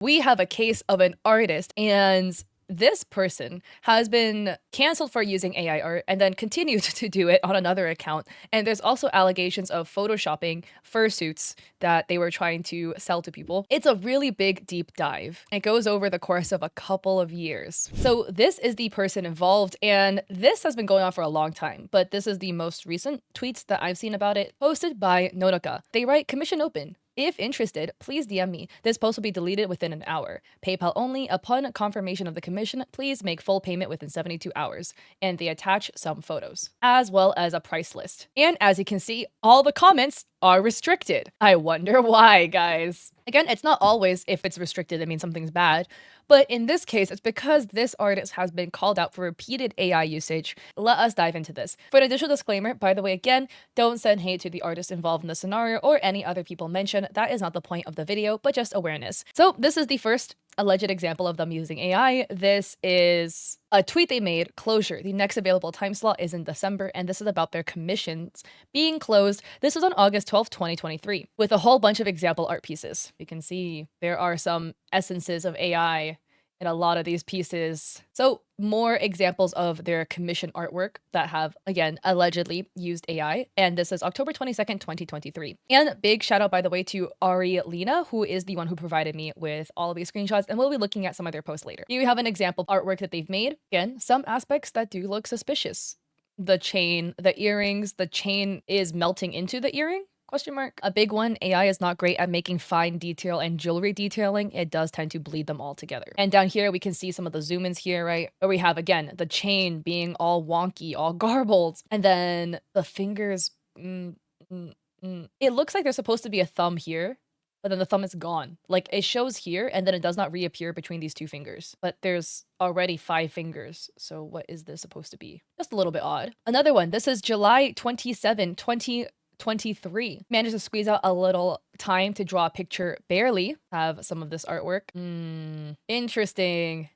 We have a case of an artist, and this person has been canceled for using AI art and then continued to do it on another account. And there's also allegations of photoshopping fursuits that they were trying to sell to people. It's a really big deep dive. It goes over the course of a couple of years. So this is the person involved, and this has been going on for a long time, but this is the most recent tweets that I've seen about it, posted by Nodoka. They write, "Commission open. If interested, please DM me. This post will be deleted within an hour. PayPal only. Upon confirmation of the commission, please make full payment within 72 hours. And they attach some photos, as well as a price list. And as you can see, all the comments are restricted. I wonder why, guys. Again, it's not always if it's restricted, it means something's bad. But in this case, it's because this artist has been called out for repeated AI usage. Let us dive into this. For an additional disclaimer, by the way, again, don't send hate to the artist involved in the scenario or any other people mentioned. That is not the point of the video, but just awareness. So this is the first alleged example of them using AI. This is a tweet they made, closure. The next available time slot is in December, and this is about their commissions being closed. This was on August 12th, 2023, with a whole bunch of example art pieces. You can see there are some essences of AI in a lot of these pieces. So more examples of their commission artwork that have, again, allegedly used AI. And this is October 22nd, 2023. And big shout out, by the way, to Ari Lena, who is the one who provided me with all of these screenshots. And we'll be looking at some of their posts later. Here we have an example of artwork that they've made. Again, some aspects that do look suspicious. The chain, the earrings, the chain is melting into the earring? Question mark. A big one, AI is not great at making fine detail and jewelry detailing. It does tend to bleed them all together. And down here, we can see some of the zoom ins here, right? Where we have, again, the chain being all wonky, all garbled. And then the fingers, it looks like there's supposed to be a thumb here, but then the thumb is gone. Like, it shows here, and then it does not reappear between these two fingers. But there's already 5 fingers. So what is this supposed to be? Just a little bit odd. Another one, this is July 27, 2023. Managed to squeeze out a little time to draw a picture, barely. Have some of this artwork. Interesting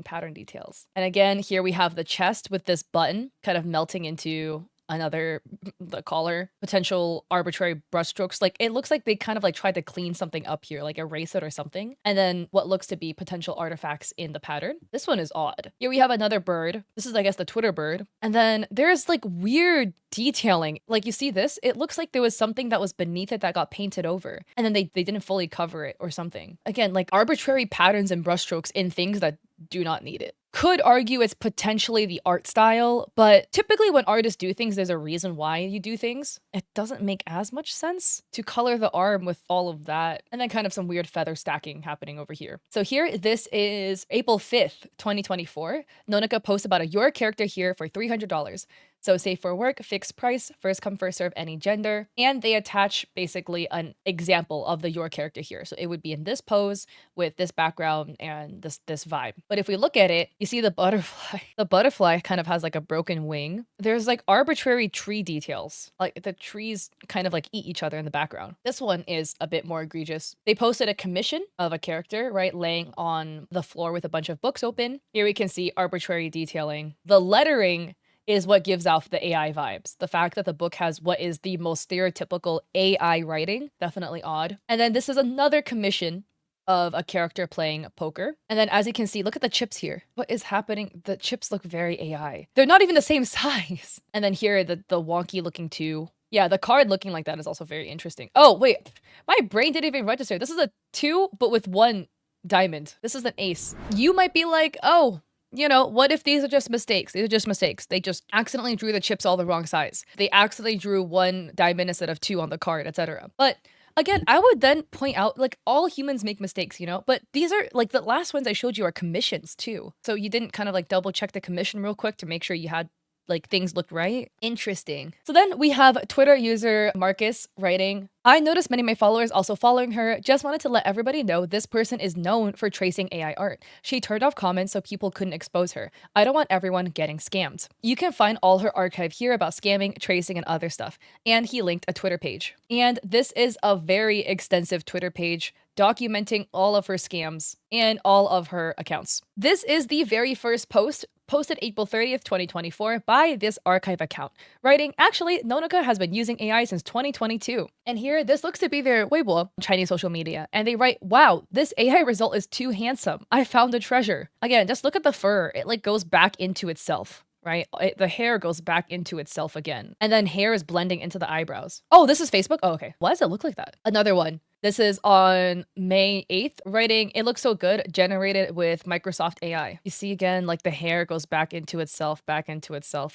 pattern details. And again, here we have the chest with this button kind of melting into the collar, potential arbitrary brushstrokes. Like, it looks like they kind of like tried to clean something up here, like erase it or something. And then what looks to be potential artifacts in the pattern. This one is odd. Here we have another bird. This is, I guess, the Twitter bird. And then there's like weird detailing. Like, you see this? It looks like there was something that was beneath it that got painted over. And then they didn't fully cover it or something. Again, like arbitrary patterns and brushstrokes in things that do not need it. Could argue it's potentially the art style, but typically when artists do things, there's a reason why you do things. It doesn't make as much sense to color the arm with all of that. And then kind of some weird feather stacking happening over here. So here, this is April 5th, 2024. Nonika posts about your character here for $300. So safe for work, fixed price, first come, first serve, any gender. And they attach basically an example of your character here. So it would be in this pose with this background and this vibe. But if we look at it, you see the butterfly. The butterfly kind of has like a broken wing. There's like arbitrary tree details. Like the trees kind of like eat each other in the background. This one is a bit more egregious. They posted a commission of a character, right, laying on the floor with a bunch of books open. Here we can see arbitrary detailing. The lettering is what gives off the AI vibes. The fact that the book has what is the most stereotypical AI writing, definitely odd. And then this is another commission of a character playing poker. And then as you can see, look at the chips here. What is happening? The chips look very AI. They're not even the same size. And then here, the wonky looking 2. Yeah, the card looking like that is also very interesting. Oh, wait, my brain didn't even register. This is a 2, but with 1 diamond. This is an ace. You might be like, oh, you know, what if these are just mistakes? These are just mistakes. They just accidentally drew the chips all the wrong size. They accidentally drew 1 diamond instead of 2 on the card, etc. But again, I would then point out, like, all humans make mistakes, you know? But these are, like, the last ones I showed you are commissions, too. So you didn't kind of, like, double check the commission real quick to make sure you had, like, things looked right? Interesting. So then we have Twitter user Marcus writing, I noticed many of my followers also following her. Just wanted to let everybody know this person is known for tracing AI art. She turned off comments so people couldn't expose her. I don't want everyone getting scammed. You can find all her archive here about scamming, tracing, and other stuff. And he linked a Twitter page. And this is a very extensive Twitter page documenting all of her scams and all of her accounts. This is the very first post posted April 30th, 2024 by this archive account, writing, actually, Nonoka has been using AI since 2022. And here, this looks to be their Weibo, Chinese social media, and they write, wow, this AI result is too handsome. I found a treasure. Again, just look at the fur. It like goes back into itself. Right? The hair goes back into itself again. And then hair is blending into the eyebrows. Oh, this is Facebook? Oh, okay. Why does it look like that? Another one. This is on May 8th, writing, it looks so good, generated with Microsoft AI. You see again, like the hair goes back into itself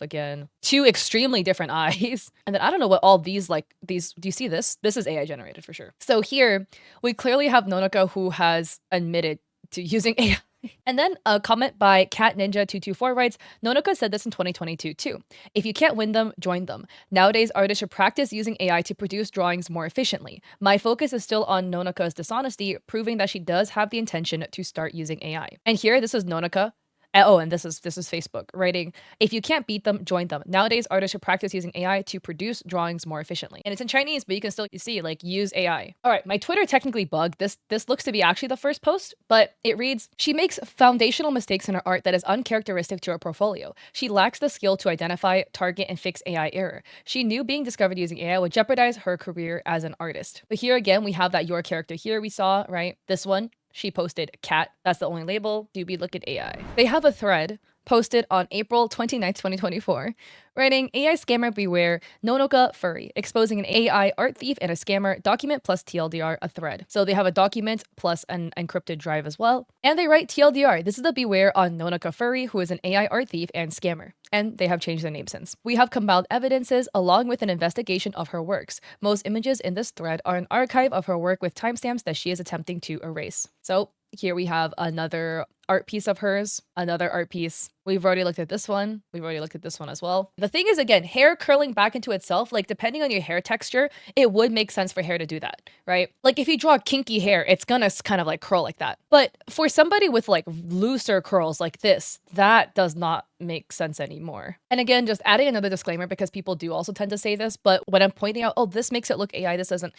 again. Two extremely different eyes. And then I don't know what all these, do you see this? This is AI generated for sure. So here, we clearly have Nonoka who has admitted to using AI. And then a comment by Cat Ninja 224 writes, Nonoka said this in 2022 too. If you can't win them, join them. Nowadays, artists should practice using AI to produce drawings more efficiently. My focus is still on Nonoka's dishonesty, proving that she does have the intention to start using AI. And here, this is Nonoka. Oh, and this is Facebook, writing, if you can't beat them, join them. Nowadays, artists should practice using AI to produce drawings more efficiently. And it's in Chinese, but you can still see, like, use AI. All right, my Twitter technically bugged. This looks to be actually the first post, but it reads, she makes foundational mistakes in her art that is uncharacteristic to her portfolio. She lacks the skill to identify, target, and fix AI error. She knew being discovered using AI would jeopardize her career as an artist. But here again, we have that your character here we saw, right? This one. She posted cat. That's the only label. Doobie, look at AI. They have a thread posted on April 29th, 2024, writing, AI scammer beware, Nonoka Furry, exposing an AI art thief and a scammer, document plus TLDR, a thread. So they have a document plus an encrypted drive as well. And they write TLDR, this is the beware on Nonoka Furry, who is an AI art thief and scammer. And they have changed their name since. We have compiled evidences along with an investigation of her works. Most images in this thread are an archive of her work with timestamps that she is attempting to erase. So here we have another art piece of hers, another art piece. We've already looked at this one. We've already looked at this one as well. The thing is, again, hair curling back into itself, like depending on your hair texture, it would make sense for hair to do that, right? Like if you draw kinky hair, it's gonna kind of like curl like that. But for somebody with like looser curls like this, that does not make sense anymore. And again, just adding another disclaimer because people do also tend to say this, but when I'm pointing out, oh, this makes it look AI, this doesn't.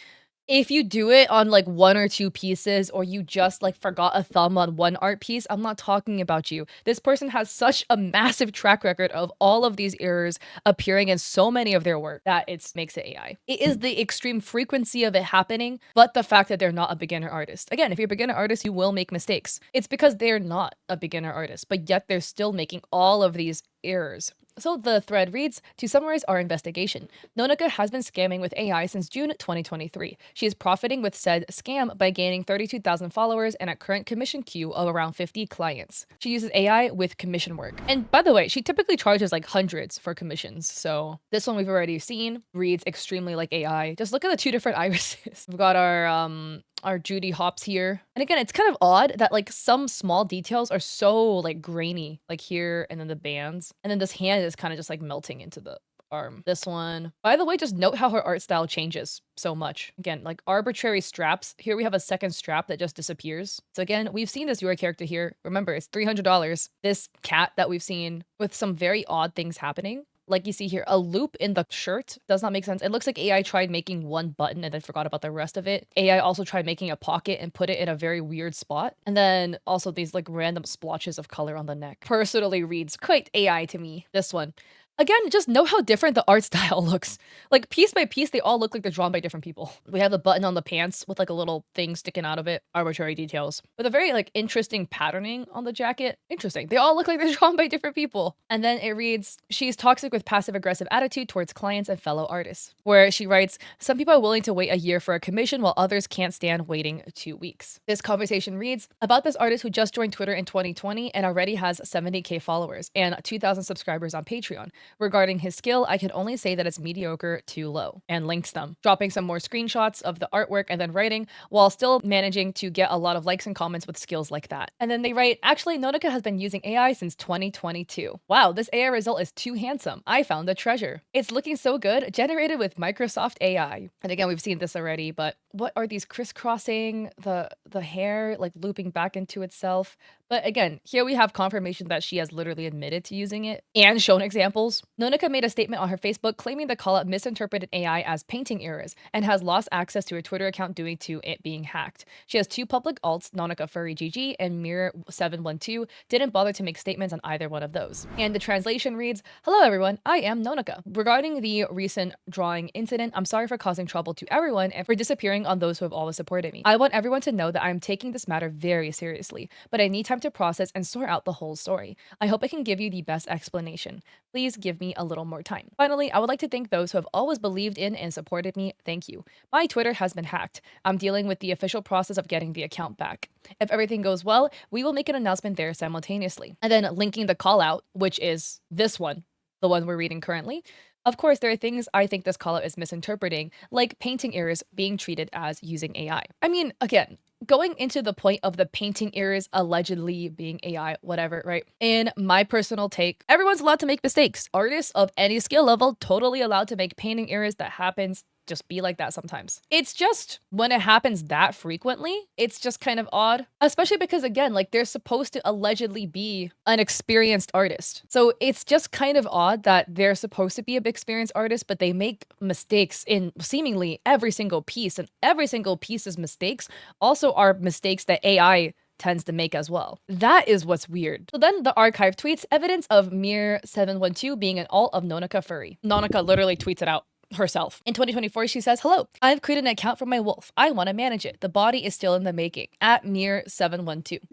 If you do it on like one or two pieces, or you just like forgot a thumb on one art piece, I'm not talking about you. This person has such a massive track record of all of these errors appearing in so many of their work that it makes it AI. It is the extreme frequency of it happening, but the fact that they're not a beginner artist. Again, if you're a beginner artist, you will make mistakes. It's because they're not a beginner artist, but yet they're still making all of these errors. So the thread reads, to summarize our investigation, Nonoka has been scamming with AI since June 2023. She is profiting with said scam by gaining 32,000 followers and a current commission queue of around 50 clients. She uses AI with commission work. And by the way, she typically charges like hundreds for commissions. So this one we've already seen, reads extremely like AI. Just look at the two different irises. We've got our Judy Hopps here. And again, it's kind of odd that like some small details are so like grainy, like here and then the bands. And then this hand is kind of just like melting into the arm. This one. By the way, just note how her art style changes so much. Again, like arbitrary straps. Here we have a second strap that just disappears. So again, we've seen this Your character here. Remember, it's $300. This cat that we've seen with some very odd things happening. Like you see here, a loop in the shirt does not make sense. It looks like AI tried making one button and then forgot about the rest of it. AI also tried making a pocket and put it in a very weird spot. And then also these like random splotches of color on the neck. Personally reads quite AI to me. This one. Again, just know how different the art style looks. Like piece by piece, they all look like they're drawn by different people. We have the button on the pants with like a little thing sticking out of it. Arbitrary details. With a very like interesting patterning on the jacket. Interesting. They all look like they're drawn by different people. And then it reads, she's toxic with passive aggressive attitude towards clients and fellow artists. Where she writes, some people are willing to wait a year for a commission while others can't stand waiting 2 weeks. This conversation reads, about this artist who just joined Twitter in 2020 and already has 70K followers and 2,000 subscribers on Patreon. Regarding his skill, I can only say that it's mediocre to low, and links them, dropping some more screenshots of the artwork and then writing, while still managing to get a lot of likes and comments with skills like that. And then they write, actually, Nonoka has been using AI since 2022. Wow, this AI result is too handsome. I found a treasure. It's looking so good, generated with Microsoft AI. And again, we've seen this already, but what are these crisscrossing, the hair like looping back into itself? But again, here we have confirmation that she has literally admitted to using it and shown examples trolls. Nonica made a statement on her Facebook claiming the call-out misinterpreted AI as painting errors and has lost access to her Twitter account due to it being hacked. She has two public alts, Nonica Furry GG and Mirror712, didn't bother to make statements on either one of those. And the translation reads, "Hello everyone, I am Nonica. Regarding the recent drawing incident, I'm sorry for causing trouble to everyone and for disappearing on those who have always supported me. I want everyone to know that I am taking this matter very seriously, but I need time to process and sort out the whole story. I hope I can give you the best explanation. Please give me a little more time. Finally, I would like to thank those who have always believed in and supported me. Thank you. My Twitter has been hacked. I'm dealing with the official process of getting the account back. If everything goes well, we will make an announcement there simultaneously." And then linking the call out, which is this one, the one we're reading currently. Of course, there are things I think this call out is misinterpreting, like painting errors being treated as using AI. I mean, again, going into the point of the painting errors allegedly being AI, whatever, right? In my personal take, everyone's allowed to make mistakes. Artists of any skill level totally allowed to make painting errors. That happens. Just be like that sometimes. It's just when it happens that frequently, it's just kind of odd, especially because again, like they're supposed to allegedly be an experienced artist. So it's just kind of odd that they're supposed to be an experienced artist, but they make mistakes in seemingly every single piece, and every single piece's mistakes also are mistakes that AI tends to make as well. That is what's weird. So then the archive tweets evidence of Mirror712 being an alt of Nonica Furry. Nonica literally tweets it out herself. In 2024, she says, "Hello, I've created an account for my wolf. I want to manage it. The body is still in the making. At Mirror712.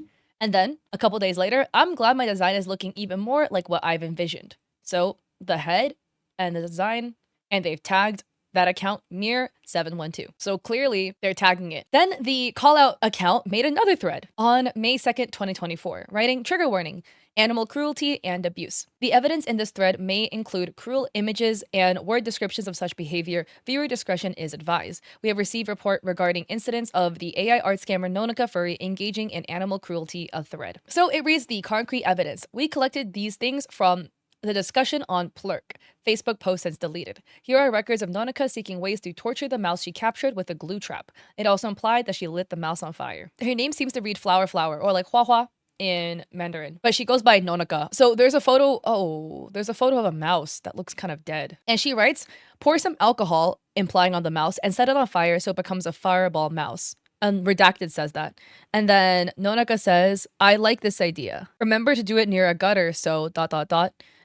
And then, a couple days later, "I'm glad my design is looking even more like what I've envisioned." So, the head and the design, and they've tagged that account Mirror712. So clearly they're tagging it. Then the call out account made another thread on May 2nd, 2024, writing, "Trigger warning, animal cruelty and abuse. The evidence in this thread may include cruel images and word descriptions of such behavior. Viewer discretion is advised. We have received report regarding incidents of the AI art scammer Nonica Furry engaging in animal cruelty, a thread." So it reads the concrete evidence. "We collected these things from the discussion on Plurk. Facebook post since deleted. Here are records of Nonica seeking ways to torture the mouse she captured with a glue trap. It also implied that she lit the mouse on fire." Her name seems to read flower flower or like hua hua in Mandarin, but she goes by Nonica. So there's a photo of a mouse that looks kind of dead. And she writes, "Pour some alcohol," implying on the mouse, "and set it on fire so it becomes a fireball mouse." And Redacted says that. And then Nonica says, "I like this idea. Remember to do it near a gutter so ...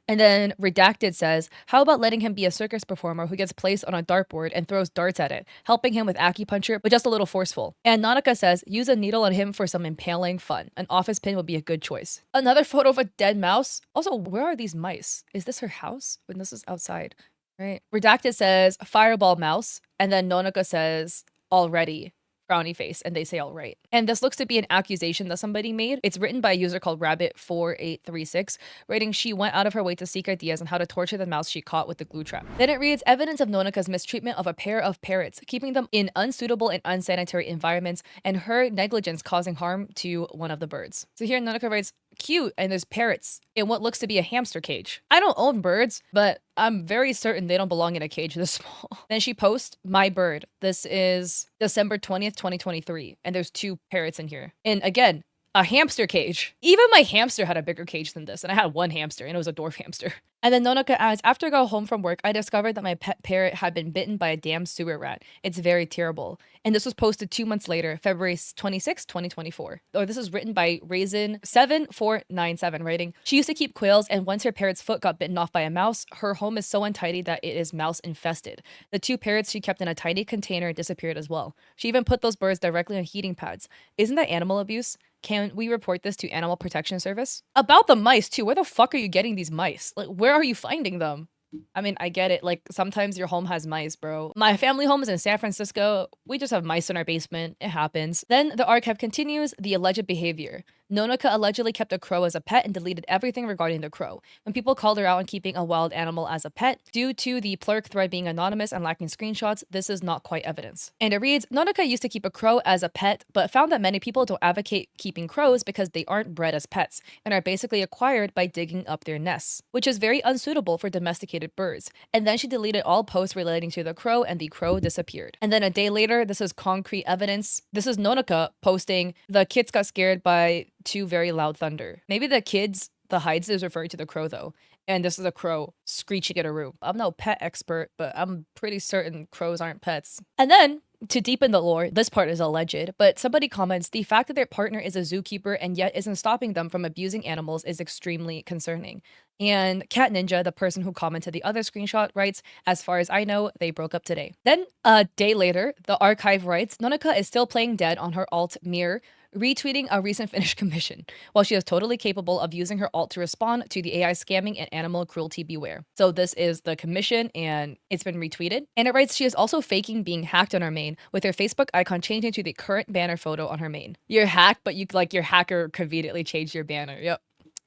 And then Redacted says, "How about letting him be a circus performer who gets placed on a dartboard and throws darts at it, helping him with acupuncture, but just a little forceful." And Nonica says, "Use a needle on him for some impaling fun. An office pin would be a good choice." Another photo of a dead mouse. Also, where are these mice? Is this her house? When this is outside, right? Redacted says, "Fireball mouse." And then Nonica says, "Already." Frowny face, and they say all right. And this looks to be an accusation that somebody made. It's written by a user called Rabbit4836, writing, "She went out of her way to seek ideas on how to torture the mouse she caught with the glue trap." Then it reads, "Evidence of Nonica's mistreatment of a pair of parrots, keeping them in unsuitable and unsanitary environments, and her negligence causing harm to one of the birds." So here Nonica writes, "Cute," and there's parrots in what looks to be a hamster cage. I don't own birds, but I'm very certain they don't belong in a cage this small. Then she posts, "My bird." This is December 20th, 2023. And there's two parrots in here. And again, a hamster cage. Even my hamster had a bigger cage than this. And I had one hamster and it was a dwarf hamster. And then Nonica adds, "After I got home from work, I discovered that my pet parrot had been bitten by a damn sewer rat. It's very terrible." And this was posted 2 months later, February 26, 2024. Or this is written by Raisin7497, writing, "She used to keep quails, and once her parrot's foot got bitten off by a mouse, her home is so untidy that it is mouse infested. The two parrots she kept in a tiny container disappeared as well. She even put those birds directly on heating pads. Isn't that animal abuse? Can we report this to Animal Protection Service?" About the mice too. Where the fuck are you getting these mice? Like, where are you finding them? I mean, I get it. Like, sometimes your home has mice, bro. My family home is in San Francisco. We just have mice in our basement. It happens. Then the archive continues, the alleged behavior. Nonica allegedly kept a crow as a pet and deleted everything regarding the crow. When people called her out on keeping a wild animal as a pet, due to the Plurk thread being anonymous and lacking screenshots, this is not quite evidence. And it reads, Nonica used to keep a crow as a pet, but found that many people don't advocate keeping crows because they aren't bred as pets and are basically acquired by digging up their nests, which is very unsuitable for domesticated birds. And then she deleted all posts relating to the crow and the crow disappeared. And then a day later, this is concrete evidence. This is Nonica posting, the kids got scared by two very loud thunder. Maybe the kids The hides is referring to the crow though. And this is a crow screeching at a room. I'm no pet expert, but I'm pretty certain crows aren't pets. And then to deepen the lore, this part is alleged, but somebody comments the fact that their partner is a zookeeper and yet isn't stopping them from abusing animals is extremely concerning. And Cat Ninja, the person who commented the other screenshot, writes, as far as I know, they broke up today. Then a day later, the archive writes, Nonoka is still playing dead on her alt mirror, retweeting a recent finished commission, while she is totally capable of using her alt to respond to the AI scamming and animal cruelty beware. So this is the commission and it's been retweeted. And it writes she is also faking being hacked on her main, with her Facebook icon changing to the current banner photo on her main. You're hacked, but your hacker conveniently changed your banner. Yep.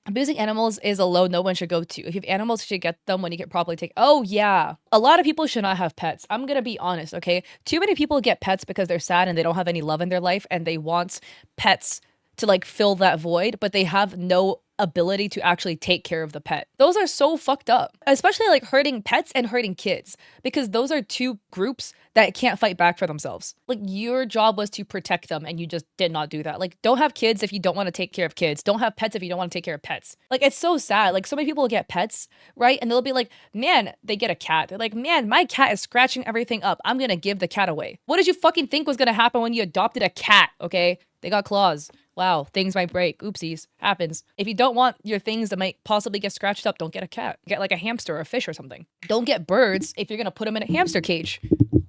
Abusing animals is a low no one should go to. If you have animals, you should get them when you can properly take. Oh, yeah. A lot of people should not have pets. I'm going to be honest, okay? Too many people get pets because they're sad and they don't have any love in their life and they want pets to like fill that void, but they have no ability to actually take care of the pet. Those are so fucked up, especially like hurting pets and hurting kids, because those are two groups that can't fight back for themselves. Like your job was to protect them and you just did not do that. Like don't have kids if you don't want to take care of kids. Don't have pets if you don't want to take care of pets. Like it's so sad. Like so many people get pets, right? And they'll be like, man, they get a cat. They're like, man, my cat is scratching everything up. I'm gonna give the cat away. What did you fucking think was gonna happen when you adopted a cat, okay? They got claws. Wow, things might break. Oopsies. Happens. If you don't want your things that might possibly get scratched up, don't get a cat. Get like a hamster or a fish or something. Don't get birds if you're gonna put them in a hamster cage.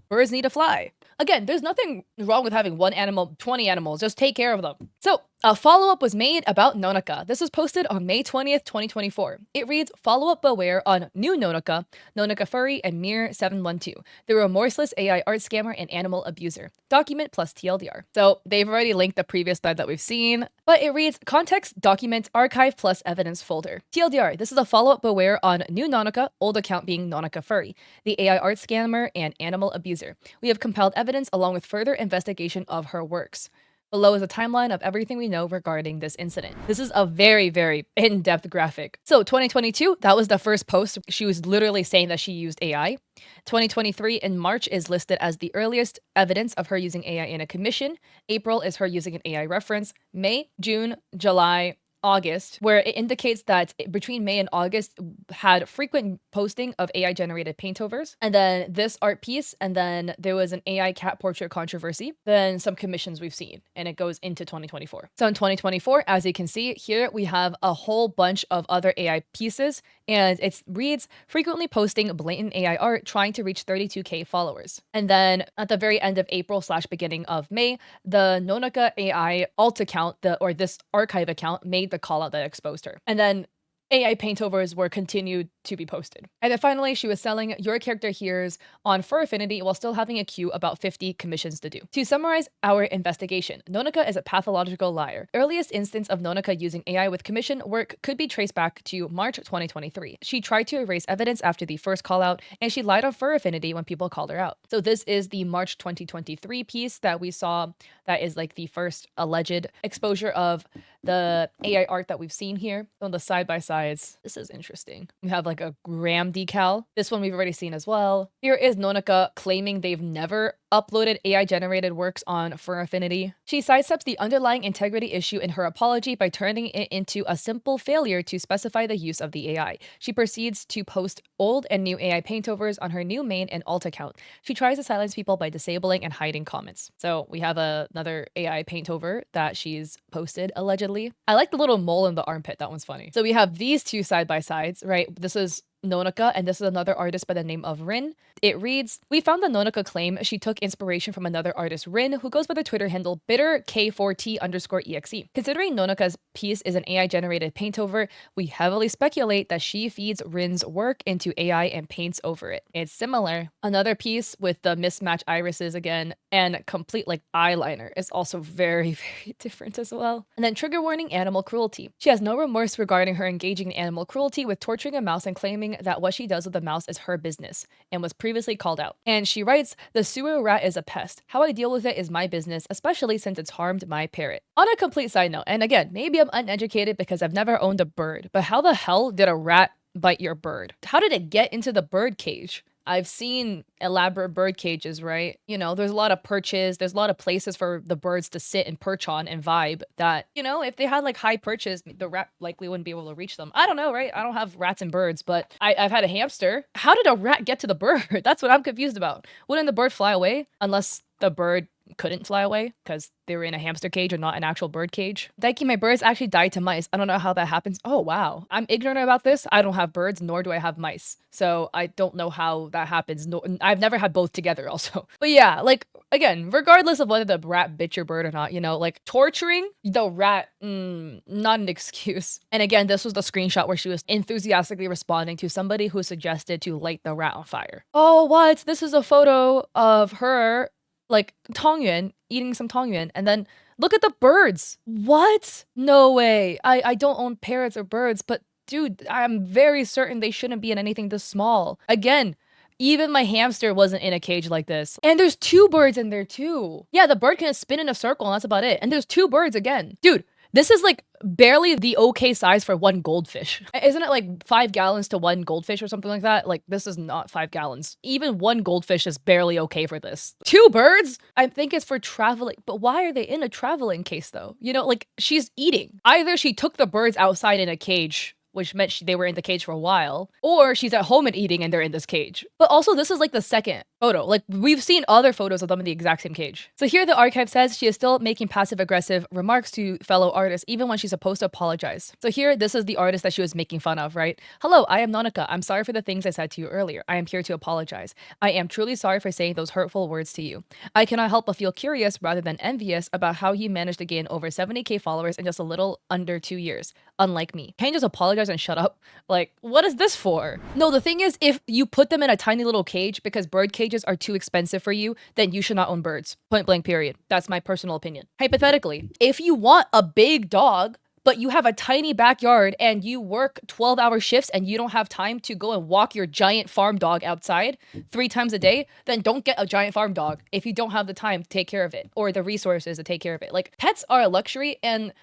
Birds need to fly. Again, there's nothing wrong with having one animal, 20 animals. Just take care of them. So, a follow-up was made about Nonoka. This was posted on May 20th, 2024. It reads, follow-up beware on new Nonoka, Nonoka Furry, and Mir 712, the remorseless AI art scammer and animal abuser. Document plus TLDR. So, they've already linked the previous thread that we've seen, but it reads, context, document, archive plus evidence folder. TLDR, this is a follow-up beware on new Nonoka, old account being Nonoka Furry, the AI art scammer and animal abuser. We have compiled evidence along with further investigation of her works. Below is a timeline of everything we know regarding this incident. This is a very, very in-depth graphic. So 2022, that was the first post. She was literally saying that she used AI. 2023 in March is listed as the earliest evidence of her using AI in a commission. April is her using an AI reference. May, June, July, August, where it indicates that between May and August had frequent posting of AI generated paintovers, and then this art piece, and then there was an AI cat portrait controversy, then some commissions we've seen, and it goes into 2024. So in 2024, as you can see here, we have a whole bunch of other AI pieces, and it reads frequently posting blatant AI art trying to reach 32k followers. And then at the very end of April / beginning of May, the Nonoka AI alt account, this archive account, made the call out that exposed her. And then AI paintovers were continued to be posted. And then finally, she was selling your character here's on Fur Affinity while still having a queue about 50 commissions to do. To summarize our investigation, Nonoka is a pathological liar. Earliest instance of Nonoka using AI with commission work could be traced back to March 2023. She tried to erase evidence after the first call out, and she lied on Fur Affinity when people called her out. So this is the March 2023 piece that we saw that is like the first alleged exposure of the AI art that we've seen here on the side-by-sides. This is interesting. We have like a gram decal. This one we've already seen as well. Here is Nonoka claiming they've never uploaded AI-generated works on Fur Affinity. She sidesteps the underlying integrity issue in her apology by turning it into a simple failure to specify the use of the AI. She proceeds to post old and new AI paintovers on her new main and alt account. She tries to silence people by disabling and hiding comments. So we have another AI paintover that she's posted, allegedly. I like the little mole in the armpit. That one's funny. So we have these two side-by-sides, right? This is Nonoka, and this is another artist by the name of Rin. It reads, we found the Nonoka claim she took inspiration from another artist, Rin, who goes by the Twitter handle bitterk4t_exe. Considering Nonoka's piece is an AI-generated paintover, we heavily speculate that she feeds Rin's work into AI and paints over it. It's similar. Another piece with the mismatched irises again, and complete like eyeliner is also very, very different as well. And then trigger warning, animal cruelty. She has no remorse regarding her engaging in animal cruelty with torturing a mouse and claiming that what she does with the mouse is her business, and was previously called out. And she writes, the sewer rat is a pest. How I deal with it is my business, especially since it's harmed my parrot. On a complete side note, and again, maybe I'm uneducated because I've never owned a bird, but how the hell did a rat bite your bird? How did it get into the bird cage? I've seen elaborate bird cages, right? You know, there's a lot of perches, there's a lot of places for the birds to sit and perch on and vibe that, you know, if they had like high perches, the rat likely wouldn't be able to reach them. I don't know, right? I don't have rats and birds, but I've had a hamster. How did a rat get to the bird? That's what I'm confused about. Wouldn't the bird fly away unless the bird couldn't fly away because they were in a hamster cage or not an actual bird cage? Daiki, my birds actually died to mice. I don't know how that happens. Oh, wow. I'm ignorant about this. I don't have birds, nor do I have mice. So I don't know how that happens. No, I've never had both together also. But yeah, like, again, regardless of whether the rat bit your bird or not, you know, like torturing the rat, not an excuse. And again, this was the screenshot where she was enthusiastically responding to somebody who suggested to light the rat on fire. Oh, what? This is a photo of her like tongyuan, eating some tongyuan, and then look at the birds. What? No way. I don't own parrots or birds, but dude, I'm very certain they shouldn't be in anything this small. Again, even my hamster wasn't in a cage like this. And there's 2 birds in there too. Yeah, the bird can spin in a circle and that's about it. And there's 2 birds again. Dude, this is like barely the okay size for 1 goldfish. Isn't it like 5 gallons to 1 goldfish or something like that? Like, this is not 5 gallons. Even 1 goldfish is barely okay for this. 2 birds? I think it's for traveling. But why are they in a traveling case though? You know, like, she's eating. Either she took the birds outside in a cage, which meant they were in the cage for a while, or she's at home and eating and they're in this cage. But also, this is like the second photo. Like, we've seen other photos of them in the exact same cage. So here the archive says she is still making passive-aggressive remarks to fellow artists even when she's supposed to apologize. So here, this is the artist that she was making fun of, right? Hello, I am Nonika. I'm sorry for the things I said to you earlier. I am here to apologize. I am truly sorry for saying those hurtful words to you. I cannot help but feel curious rather than envious about how you managed to gain over 70k followers in just a little under 2 years, unlike me. Can you just apologize and shut up? Like, what is this for? No, the thing is, if you put them in a tiny little cage because bird cages are too expensive for you, then you should not own birds. Point blank, period. That's my personal opinion. Hypothetically, if you want a big dog, but you have a tiny backyard and you work 12-hour shifts and you don't have time to go and walk your giant farm dog outside 3 times a day, then don't get a giant farm dog if you don't have the time to take care of it or the resources to take care of it. Like, pets are a luxury, and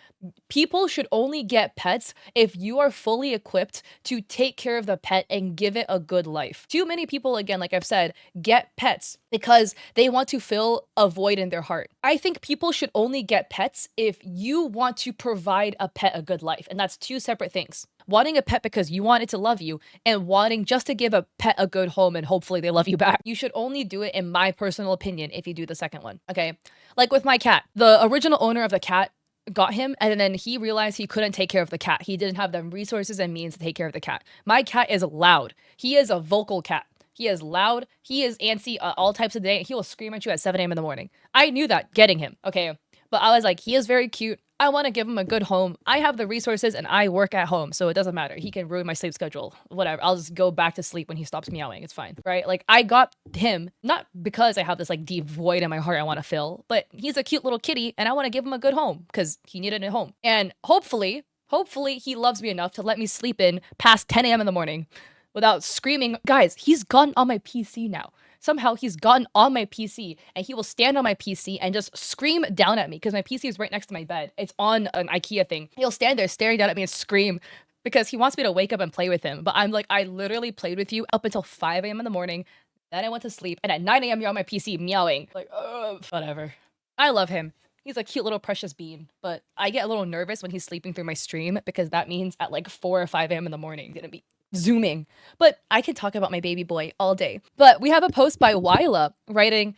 people should only get pets if you are fully equipped to take care of the pet and give it a good life. Too many people, again, like I've said, get pets because they want to fill a void in their heart. I think people should only get pets if you want to provide a pet a good life. And that's 2 separate things. Wanting a pet because you want it to love you and wanting just to give a pet a good home and hopefully they love you back. You should only do it, in my personal opinion, if you do the second one. Okay. Like with my cat, the original owner of the cat got him and then he realized he couldn't take care of the cat. He didn't have the resources and means to take care of the cat. My cat is loud. He is a vocal cat. He is loud. He is antsy all types of day. He will scream at you at 7 a.m. in the morning. I knew that getting him. Okay. But I was like, he is very cute. I want to give him a good home. I have the resources and I work at home, so it doesn't matter. He can ruin my sleep schedule. Whatever. I'll just go back to sleep when he stops meowing. It's fine, right? Like, I got him not because I have this like deep void in my heart I want to fill, but he's a cute little kitty and I want to give him a good home because he needed a home. And hopefully he loves me enough to let me sleep in past 10 a.m. in the morning without screaming. Guys, he's gotten on my PC now. Somehow he's gotten on my PC and he will stand on my PC and just scream down at me because my PC is right next to my bed. It's on an IKEA thing. He'll stand there staring down at me and scream because he wants me to wake up and play with him. But I'm like, I literally played with you up until 5 a.m. in the morning. Then I went to sleep and at 9 a.m. you're on my PC meowing. Like, whatever. I love him. He's a cute little precious bean, but I get a little nervous when he's sleeping through my stream because that means at like 4 or 5 a.m. in the morning, I'm gonna be zooming. But I can talk about my baby boy all day. But we have a post by Wyla writing ...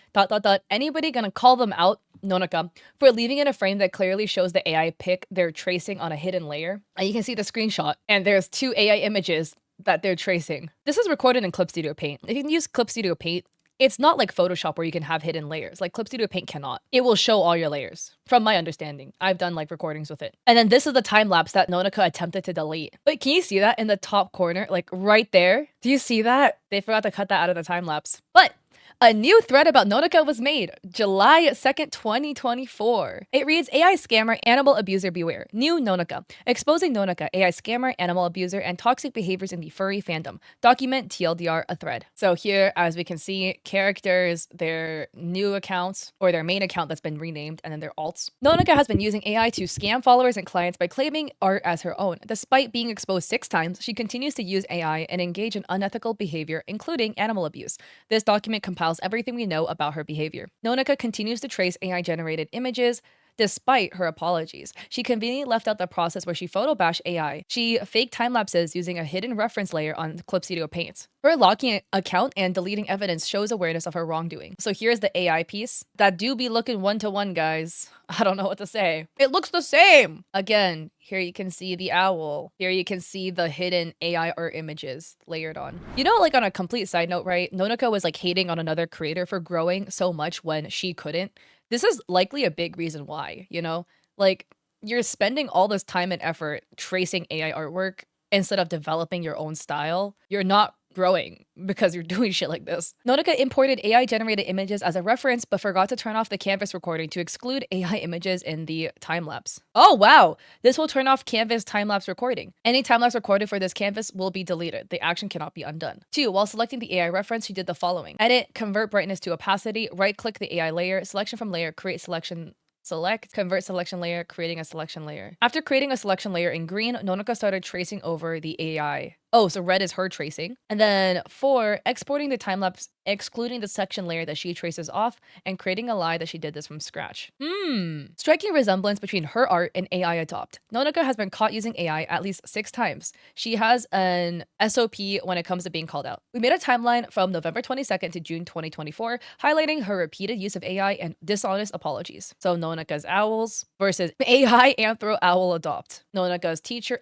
Anybody gonna call them out, Nonika, for leaving in a frame that clearly shows the AI pic they're tracing on a hidden layer? And you can see the screenshot and there's 2 AI images that they're tracing. This is recorded in Clip Studio Paint. If you can use Clip Studio Paint, it's not like Photoshop where you can have hidden layers. Like Clip Studio Paint cannot. It will show all your layers, from my understanding. I've done like recordings with it. And then this is the time lapse that Nonika attempted to delete. But can you see that in the top corner? Like right there? Do you see that? They forgot to cut that out of the time lapse. But A new thread about Nonica was made July 2nd, 2024. It reads, AI scammer, animal abuser beware. New Nonica. Exposing Nonica, AI scammer, animal abuser, and toxic behaviors in the furry fandom. Document TLDR, a thread. So here, as we can see, characters, their new accounts, or their main account that's been renamed, and then their alts. Nonica has been using AI to scam followers and clients by claiming art as her own. Despite being exposed 6 times, she continues to use AI and engage in unethical behavior, including animal abuse. This document compiles everything we know about her behavior. Nonica continues to trace AI-generated images, despite her apologies. She conveniently left out the process where she photo-bashed AI. She faked time-lapses using a hidden reference layer on Clip Studio Paint. Her locking account and deleting evidence shows awareness of her wrongdoing. So here's the AI piece. That do be looking one-to-one, guys. I don't know what to say. It looks the same! Again, here you can see the owl. Here you can see the hidden AI art images layered on. You know, like on a complete side note, right? Nonica was like hating on another creator for growing so much when she couldn't. This is likely a big reason why, you know? Like, you're spending all this time and effort tracing AI artwork instead of developing your own style. You're not growing because you're doing shit like this. Notica imported AI-generated images as a reference, but forgot to turn off the canvas recording to exclude AI images in the time-lapse. Oh, wow! This will turn off canvas time-lapse recording. Any time-lapse recorded for this canvas will be deleted. The action cannot be undone. 2. While selecting the AI reference, she did the following. Edit, convert brightness to opacity, right-click the AI layer, selection from layer, create selection, select, convert selection layer, creating a selection layer. After creating a selection layer in green, Nonica started tracing over the AI. Oh, so red is her tracing. And then 4, exporting the time-lapse, excluding the section layer that she traces off, and creating a lie that she did this from scratch. Striking resemblance between her art and AI adopt. Nonica has been caught using AI at least 6 times. She has an SOP when it comes to being called out. We made a timeline from November 22nd to June 2024, highlighting her repeated use of AI and dishonest apologies. So Nonica's owls versus AI anthro owl adopt. Nonica's teacher,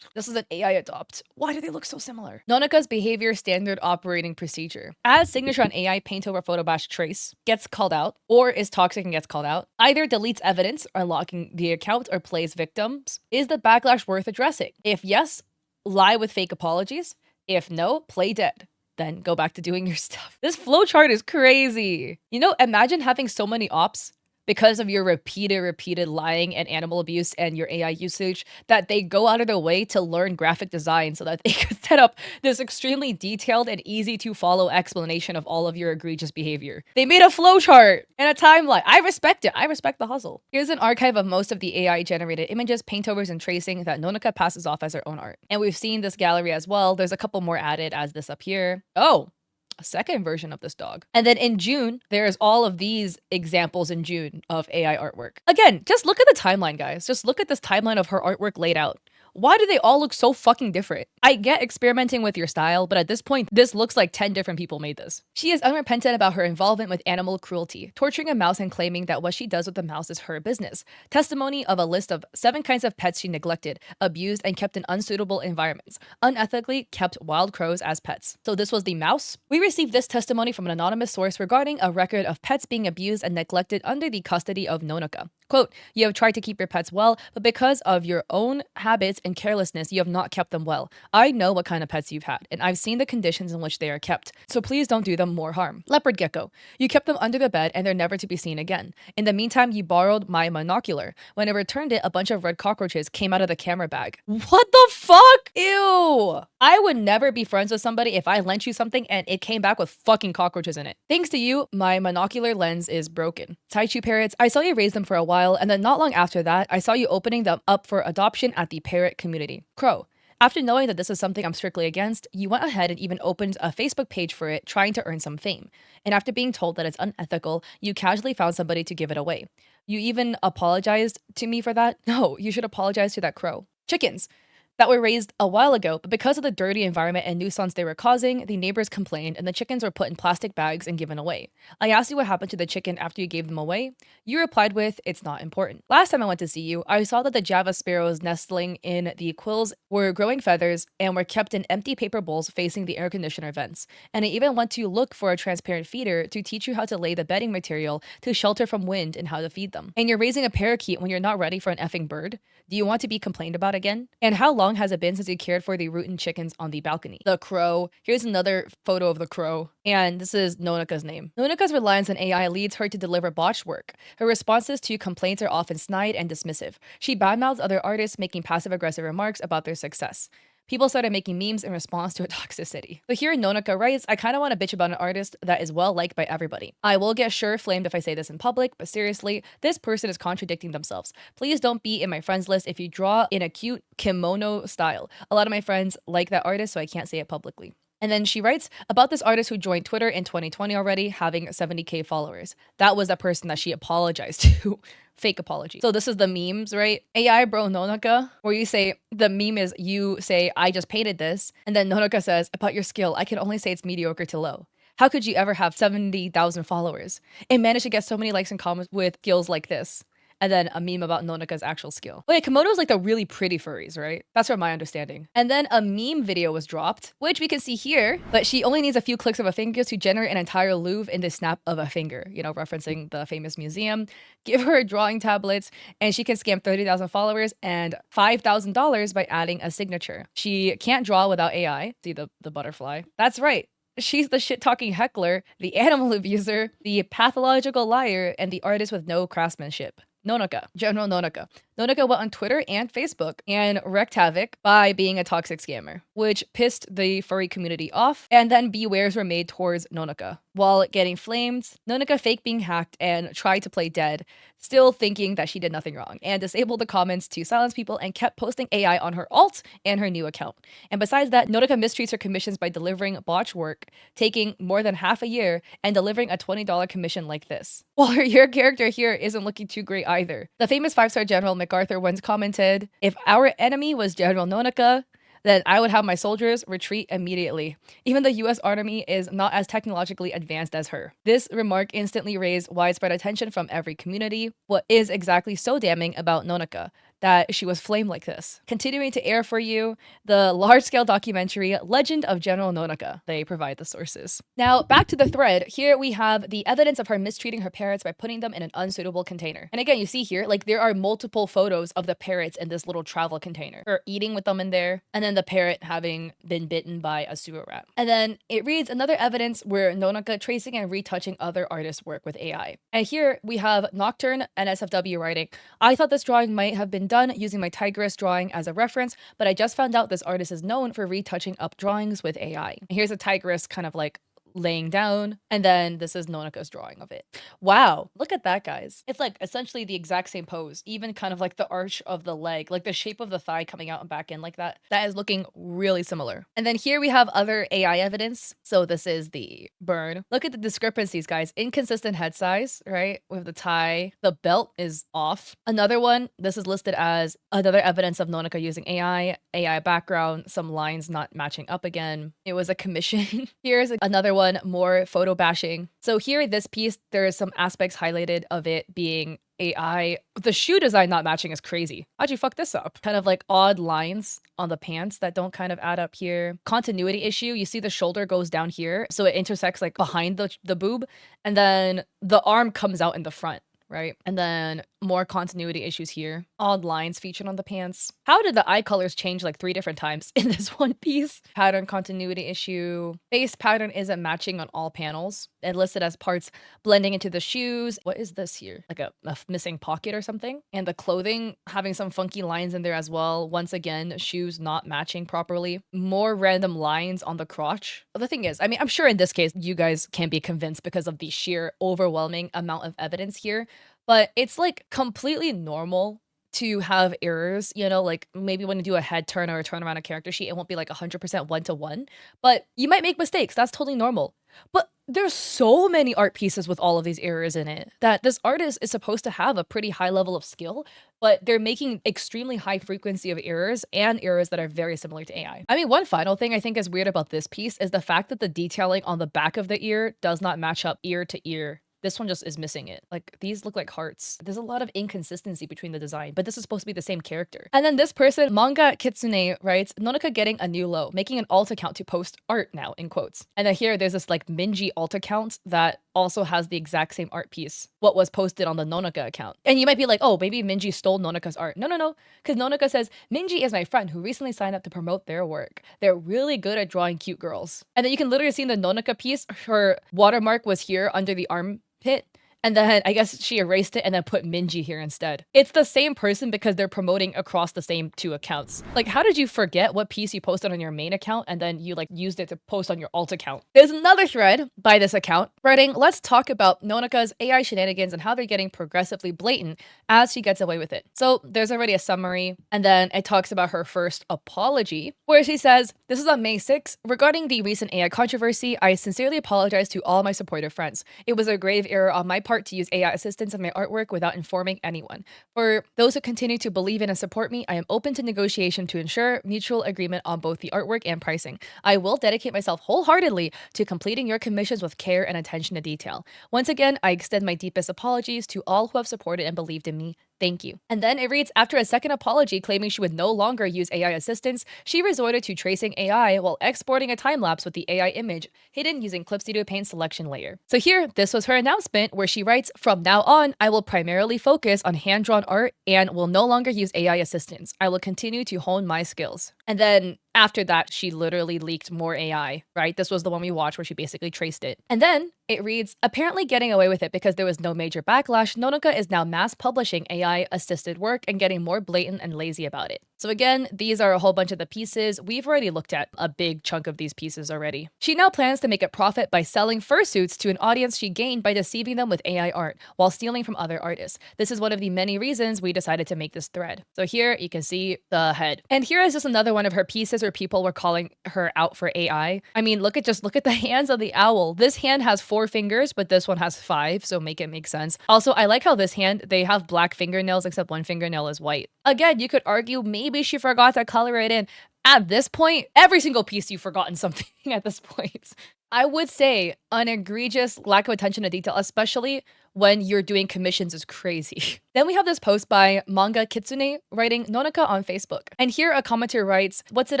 this is an AI adopt. Why do they look so similar? Nonica's behavior standard operating procedure. As signature on AI paint over photo bash trace gets called out or is toxic and gets called out, either deletes evidence, unlocking the account, or plays victims. Is the backlash worth addressing? If yes, lie with fake apologies. If no, play dead. Then go back to doing your stuff. This flowchart is crazy. You know, imagine having so many ops because of your repeated lying and animal abuse and your AI usage that they go out of their way to learn graphic design so that they could set up this extremely detailed and easy to follow explanation of all of your egregious behavior. They made a flowchart and a timeline. I respect it. I respect the hustle. Here's an archive of most of the AI generated images, paintovers, and tracing that Nonica passes off as her own art. And we've seen this gallery as well. There's a couple more added as this up here. Oh, a second version of this dog. And then in June, there's all of these examples in June of AI artwork. Again, just look at the timeline, guys. Just look at this timeline of her artwork laid out. Why do they all look so fucking different? I get experimenting with your style, but at this point, this looks like 10 different people made this. She is unrepentant about her involvement with animal cruelty, torturing a mouse and claiming that what she does with the mouse is her business. Testimony of a list of 7 kinds of pets she neglected, abused, and kept in unsuitable environments. Unethically kept wild crows as pets. So this was the mouse? We received this testimony from an anonymous source regarding a record of pets being abused and neglected under the custody of Nonica. Quote, you have tried to keep your pets well, but because of your own habits and carelessness, you have not kept them well. I know what kind of pets you've had, and I've seen the conditions in which they are kept, so please don't do them more harm. Leopard gecko. You kept them under the bed and they're never to be seen again. In the meantime, you borrowed my monocular. When I returned it, a bunch of red cockroaches came out of the camera bag. What the fuck? Ew. I would never be friends with somebody if I lent you something and it came back with fucking cockroaches in it. Thanks to you, my monocular lens is broken. Taichu parrots, I saw you raise them for a while, and then not long after that, I saw you opening them up for adoption at the parrot community. Crow. After knowing that this is something I'm strictly against, you went ahead and even opened a Facebook page for it, trying to earn some fame. And after being told that it's unethical, you casually found somebody to give it away. You even apologized to me for that? No, you should apologize to that crow. Chickens. That were raised a while ago, but because of the dirty environment and nuisance they were causing, the neighbors complained and the chickens were put in plastic bags and given away. I asked you what happened to the chicken after you gave them away. You replied with, it's not important. Last time I went to see you, I saw that the Java sparrows nestling in the quills were growing feathers and were kept in empty paper bowls facing the air conditioner vents. And I even went to look for a transparent feeder to teach you how to lay the bedding material to shelter from wind and how to feed them. And you're raising a parakeet when you're not ready for an effing bird? Do you want to be complained about again? And how long long has it been since you cared for the rootin' chickens on the balcony? The crow. Here's another photo of the crow. And this is Nonaka's name. Nonaka's reliance on AI leads her to deliver botched work. Her responses to complaints are often snide and dismissive. She badmouths other artists, making passive-aggressive remarks about their success. People started making memes in response to her toxicity. So here Nonaka writes, I kind of want to bitch about an artist that is well liked by everybody. I will get sure flamed if I say this in public, but seriously, this person is contradicting themselves. Please don't be in my friends list if you draw in a cute kimono style. A lot of my friends like that artist, so I can't say it publicly. And then she writes about this artist who joined Twitter in 2020 already, having 70K followers. That was the person that she apologized to. Fake apology. So this is the memes, right? AI bro Nonaka, where you say, the meme is you say, I just painted this. And then Nonaka says, about your skill, I can only say it's mediocre to low. How could you ever have 70,000 followers and manage to get so many likes and comments with skills like this? And then a meme about Nonaka's actual skill. Wait, Komodo is like the really pretty furries, right? That's from my understanding. And then a meme video was dropped, which we can see here, but she only needs a few clicks of a finger to generate an entire Louvre in the snap of a finger, you know, referencing the famous museum. Give her drawing tablets and she can scam 30,000 followers and $5,000 by adding a signature. She can't draw without AI. See the butterfly? That's right. She's the shit-talking heckler, the animal abuser, the pathological liar, and the artist with no craftsmanship. Nonaka, General Nonaka. Nonaka went on Twitter and Facebook and wreaked havoc by being a toxic scammer, which pissed the furry community off, and then bewares were made towards Nonaka. While getting flamed, Nonaka faked being hacked and tried to play dead, still thinking that she did nothing wrong, and disabled the comments to silence people and kept posting AI on her alt and her new account. And besides that, Nonaka mistreats her commissions by delivering botched work, taking more than half a year, and delivering a $20 commission like this. While your character here isn't looking too great either. The famous 5-star General MacArthur once commented, if our enemy was General Nonaka, then I would have my soldiers retreat immediately. Even the US Army is not as technologically advanced as her. This remark instantly raised widespread attention from every community. What is exactly so damning about Nonaka? That she was flamed like this. Continuing to air for you, the large-scale documentary Legend of General Nonaka. They provide the sources. Now, back to the thread. Here we have the evidence of her mistreating her parrots by putting them in an unsuitable container. And again, you see here, like there are multiple photos of the parrots in this little travel container. Her eating with them in there, and then the parrot having been bitten by a sewer rat. And then it reads another evidence where Nonaka tracing and retouching other artists' work with AI. And here we have Nocturne and SFW writing, I thought this drawing might have been done using my tigress drawing as a reference, but I just found out this artist is known for retouching up drawings with AI. And here's a tigress kind of like laying down, and then this is Nonaka's drawing of it. Wow, look at that, guys. It's like essentially the exact same pose, even kind of like the arch of the leg, like the shape of the thigh coming out and back in like that. That is looking really similar. And then here we have other AI evidence. So this is the burn. Look at the discrepancies, guys. Inconsistent head size, right? With the tie. The belt is off. Another one, this is listed as another evidence of Nonaka using AI background, some lines not matching up again. It was a commission. Here's another one, more photo bashing. So here, this piece, there is some aspects highlighted of it being AI. The shoe design not matching is crazy. How'd you fuck this up? Kind of like odd lines on the pants that don't kind of add up here. Continuity issue. You see the shoulder goes down here, so it intersects like behind the boob, and then the arm comes out in the front. Right? And then more continuity issues here. Odd lines featured on the pants. How did the eye colors change like 3 different times in this one piece? Pattern continuity issue. Face pattern isn't matching on all panels. And listed as parts blending into the shoes. What is this here? Like a missing pocket or something? And the clothing having some funky lines in there as well. Once again, shoes not matching properly. More random lines on the crotch. But the thing is, I mean, I'm sure in this case, you guys can be convinced because of the sheer overwhelming amount of evidence here. But it's like completely normal to have errors, you know, like maybe when you do a head turn or a turn around a character sheet, it won't be like 100% one-to-one, but you might make mistakes. That's totally normal. But there's so many art pieces with all of these errors in it that this artist is supposed to have a pretty high level of skill, but they're making extremely high frequency of errors and errors that are very similar to AI. I mean, one final thing I think is weird about this piece is the fact that the detailing on the back of the ear does not match up ear to ear. This one just is missing it. Like, these look like hearts. There's a lot of inconsistency between the design, but this is supposed to be the same character. And then this person, Manga Kitsune, writes, Nonaka getting a new low, making an alt account to post art now, in quotes. And then here, there's this like Minji alt account that also has the exact same art piece, what was posted on the Nonaka account. And you might be like, oh, maybe Minji stole Nonaka's art. No, because Nonaka says, Minji is my friend who recently signed up to promote their work. They're really good at drawing cute girls. And then you can literally see in the Nonaka piece, her watermark was here under the armpit. And then I guess she erased it and then put Minji here instead. It's the same person because they're promoting across the same two accounts. Like, how did you forget what piece you posted on your main account and then you like used it to post on your alt account? There's another thread by this account writing, let's talk about Nonaka's AI shenanigans and how they're getting progressively blatant as she gets away with it. So there's already a summary, and then it talks about her first apology, where she says, this is on May 6th. Regarding the recent AI controversy, I sincerely apologize to all my supportive friends. It was a grave error on my part to use AI assistance in my artwork without informing anyone. For those who continue to believe in and support me, I am open to negotiation to ensure mutual agreement on both the artwork and pricing. I will dedicate myself wholeheartedly to completing your commissions with care and attention to detail. Once again, I extend my deepest apologies to all who have supported and believed in me. Thank you. And then it reads, after a second apology claiming she would no longer use AI assistance, she resorted to tracing AI while exporting a time-lapse with the AI image hidden using Clip Studio Paint selection layer. So here, this was her announcement where she writes, from now on, I will primarily focus on hand-drawn art and will no longer use AI assistance. I will continue to hone my skills. And then after that, she literally leaked more AI, right? This was the one we watched where she basically traced it. And then it reads, apparently getting away with it because there was no major backlash, Nonaka is now mass publishing AI-assisted work and getting more blatant and lazy about it. So again, these are a whole bunch of the pieces. We've already looked at a big chunk of these pieces already. She now plans to make a profit by selling fursuits to an audience she gained by deceiving them with AI art while stealing from other artists. This is one of the many reasons we decided to make this thread. So here you can see the head. And here is just another one of her pieces where people were calling her out for AI. I mean, look at the hands of the owl. This hand has 4 fingers, but this one has 5, so make it make sense. Also, I like how this hand, they have black fingernails except one fingernail is white. Again, you could argue maybe she forgot to color it in. At this point, every single piece you've forgotten something at this point. I would say an egregious lack of attention to detail, especially when you're doing commissions, is crazy. Then we have this post by Manga Kitsune writing Nonaka on Facebook. And here a commenter writes, what's it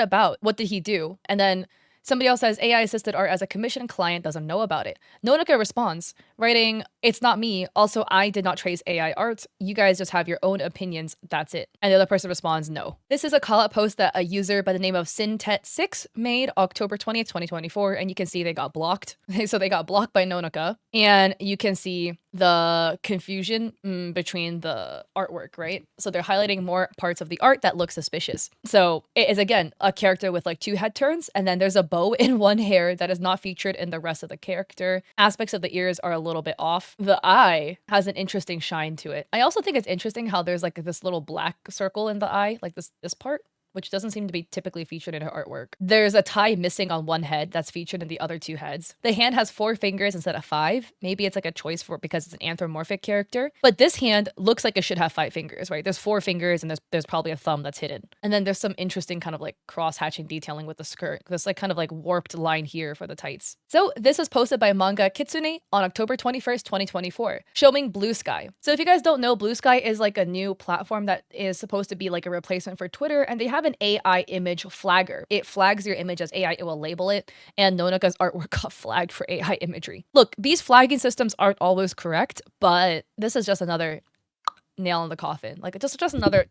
about? What did he do? And then somebody else says, AI assisted art as a commission client doesn't know about it. Nonaka responds, writing, it's not me. Also, I did not trace AI art. You guys just have your own opinions. That's it. And the other person responds, no. This is a call out post that a user by the name of Sintet6 made October 20th, 2024. And you can see they got blocked. So they got blocked by Nonaka. And you can see the confusion between the artwork, right? So they're highlighting more parts of the art that look suspicious. So it is, again, a character with like 2 head turns, and then there's a bow in one hair that is not featured in the rest of the character. Aspects of the ears are a little bit off. The eye has an interesting shine to it. I also think it's interesting how there's like this little black circle in the eye, like this part, which doesn't seem to be typically featured in her artwork. There's a tie missing on one head that's featured in the other 2 heads. The hand has 4 fingers instead of 5. Maybe it's like a choice for because it's an anthropomorphic character. But this hand looks like it should have 5 fingers, right? There's 4 fingers and there's probably a thumb that's hidden. And then there's some interesting kind of like cross-hatching detailing with the skirt. There's like kind of like warped line here for the tights. So this was posted by Manga Kitsune on October 21st, 2024, showing Blue Sky. So if you guys don't know, Blue Sky is like a new platform that is supposed to be like a replacement for Twitter, and they have an AI image flagger. It flags your image as AI, it will label it, and Nonaka's artwork got flagged for AI imagery. Look, these flagging systems aren't always correct, but this is just another nail in the coffin. Like just another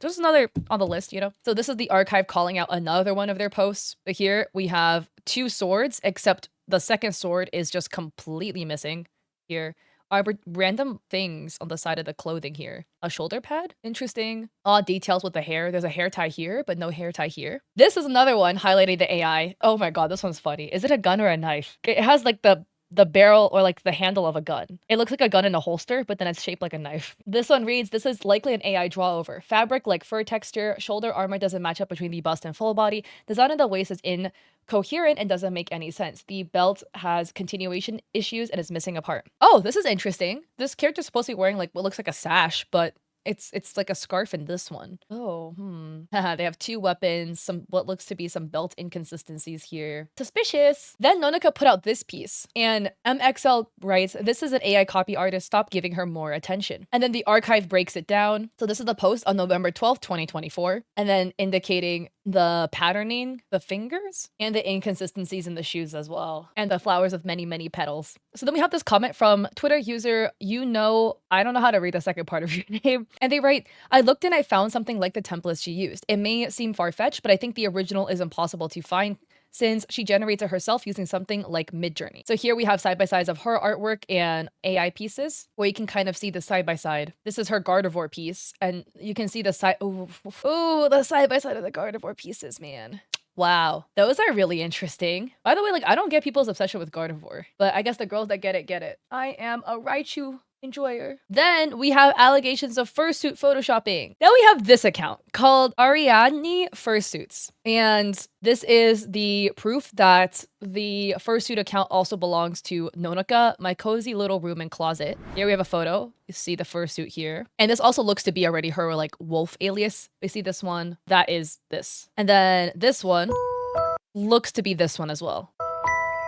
on the list, you know? So this is the archive calling out another one of their posts. But here we have 2 swords, except the second sword is just completely missing here. Are random things on the side of the clothing here. A shoulder pad? Interesting. Odd details with the hair. There's a hair tie here, but no hair tie here. This is another one highlighting the AI. Oh my god, this one's funny. Is it a gun or a knife? It has like the barrel or like the handle of a gun. It looks like a gun in a holster, but then it's shaped like a knife. This one reads, this is likely an AI draw over. Fabric like fur texture, shoulder armor doesn't match up between the bust and full body. Design of the waist is incoherent and doesn't make any sense. The belt has continuation issues and is missing a part. Oh, this is interesting. This character's supposed to be wearing like what looks like a sash, but it's like a scarf in this one. Oh, They have 2 weapons, some what looks to be some belt inconsistencies here. Suspicious. Then Nonaka put out this piece, and MXL writes, this is an AI copy artist, stop giving her more attention. And then the archive breaks it down. So this is the post on November 12th, 2024, and then indicating the patterning, the fingers, and the inconsistencies in the shoes as well, and the flowers with many, many petals. So then we have this comment from Twitter user, I don't know how to read the second part of your name. And they write, I looked and I found something like the templates she used. It may seem far-fetched, but I think the original is impossible to find since she generates it herself using something like Midjourney. So here we have side-by-sides of her artwork and AI pieces, where you can kind of see the side-by-side. This is her Gardevoir piece, and you can see the side, the side-by-side of the Gardevoir pieces, man. Wow, those are really interesting. By the way, like, I don't get people's obsession with Gardevoir, but I guess the girls that get it, get it. I am a Raichu enjoyer. Then we have allegations of fursuit photoshopping. Now we have this account called Ariadne Fursuits. And this is the proof that the fursuit account also belongs to Nonoka, my cozy little room and closet. Here we have a photo. You see the fursuit here. And this also looks to be already her like wolf alias. We see this one. That is this. And then this one looks to be this one as well.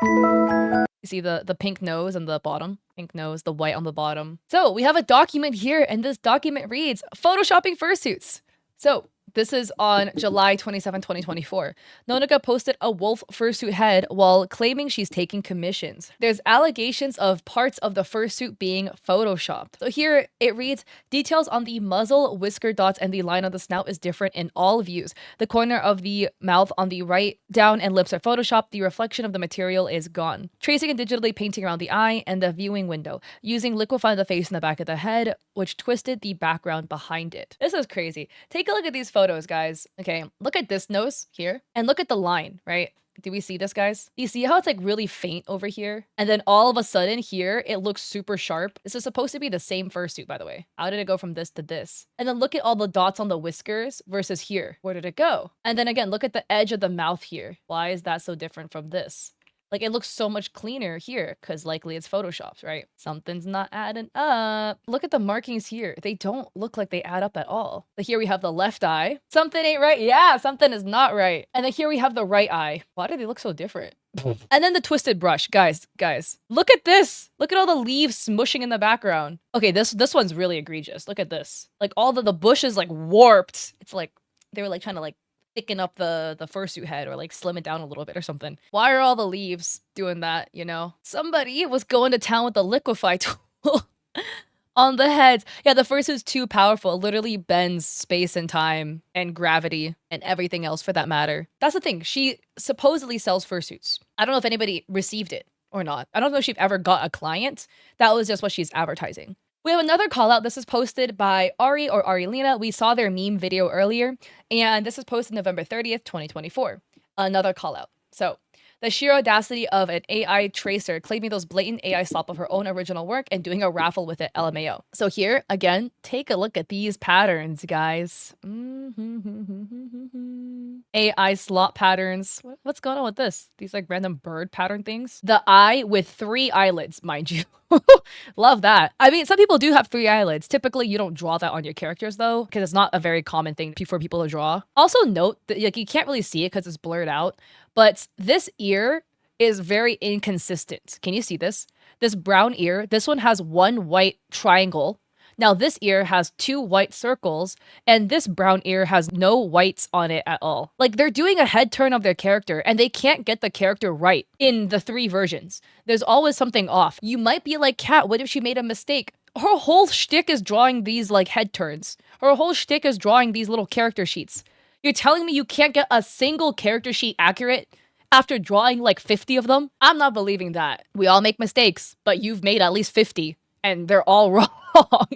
You see the pink nose on the bottom, pink nose, the white on the bottom. So we have a document here, and this document reads, Photoshopping fursuits. So this is on July 27, 2024. Nonoka posted a wolf fursuit head while claiming she's taking commissions. There's allegations of parts of the fursuit being photoshopped. So here it reads, details on the muzzle, whisker dots, and the line on the snout is different in all views. The corner of the mouth on the right down and lips are photoshopped. The reflection of the material is gone. Tracing and digitally painting around the eye and the viewing window. Using liquify the face and the back of the head, which twisted the background behind it. This is crazy. Take a look at these photos, guys. Okay, look at this nose here and look at the line, right? Do we see this, guys? You see how it's like really faint over here? And then all of a sudden here, it looks super sharp. This is supposed to be the same fursuit, by the way. How did it go from this to this? And then look at all the dots on the whiskers versus here. Where did it go? And then again, look at the edge of the mouth here. Why is that so different from this? Like, it looks so much cleaner here because likely it's photoshopped, right? Something's not adding up. Look at the markings here. They don't look like they add up at all. But here we have the left eye. Something ain't right. Yeah, something is not right. And then here we have the right eye. Why do they look so different? And then the twisted brush. Guys, look at this. Look at all the leaves smushing in the background. Okay, this one's really egregious. Look at this. Like, all the bush is like warped. It's like they were like trying to like thicken up the fursuit head or like slim it down a little bit or something. Why are all the leaves doing that, you know? Somebody was going to town with the liquify tool on the heads. Yeah, the fursuit's too powerful. It literally bends space and time and gravity and everything else for that matter. That's the thing. She supposedly sells fursuits. I don't know if anybody received it or not. I don't know if she's ever got a client. That was just what she's advertising. We have another call out. This is posted by Ari or Arilina. We saw their meme video earlier, and this is posted November 30th, 2024. Another call out. So, the sheer audacity of an AI tracer claiming those blatant AI slop of her own original work and doing a raffle with it, LMAO. So here, again, take a look at these patterns, guys. AI slop patterns. What's going on with this? These like random bird pattern things. The eye with 3 eyelids, mind you. Love that. I mean, some people do have 3 eyelids. Typically, you don't draw that on your characters though, because it's not a very common thing for people to draw. Also note that like you can't really see it because it's blurred out, but this ear is very inconsistent. Can you see this? This brown ear, this one has 1 white triangle. Now this ear has 2 white circles, and this brown ear has no whites on it at all. Like, they're doing a head turn of their character, and they can't get the character right in the 3 versions. There's always something off. You might be like, Kat, what if she made a mistake? Her whole shtick is drawing these, like, head turns. Her whole shtick is drawing these little character sheets. You're telling me you can't get a single character sheet accurate after drawing, like, 50 of them? I'm not believing that. We all make mistakes, but you've made at least 50. And they're all wrong.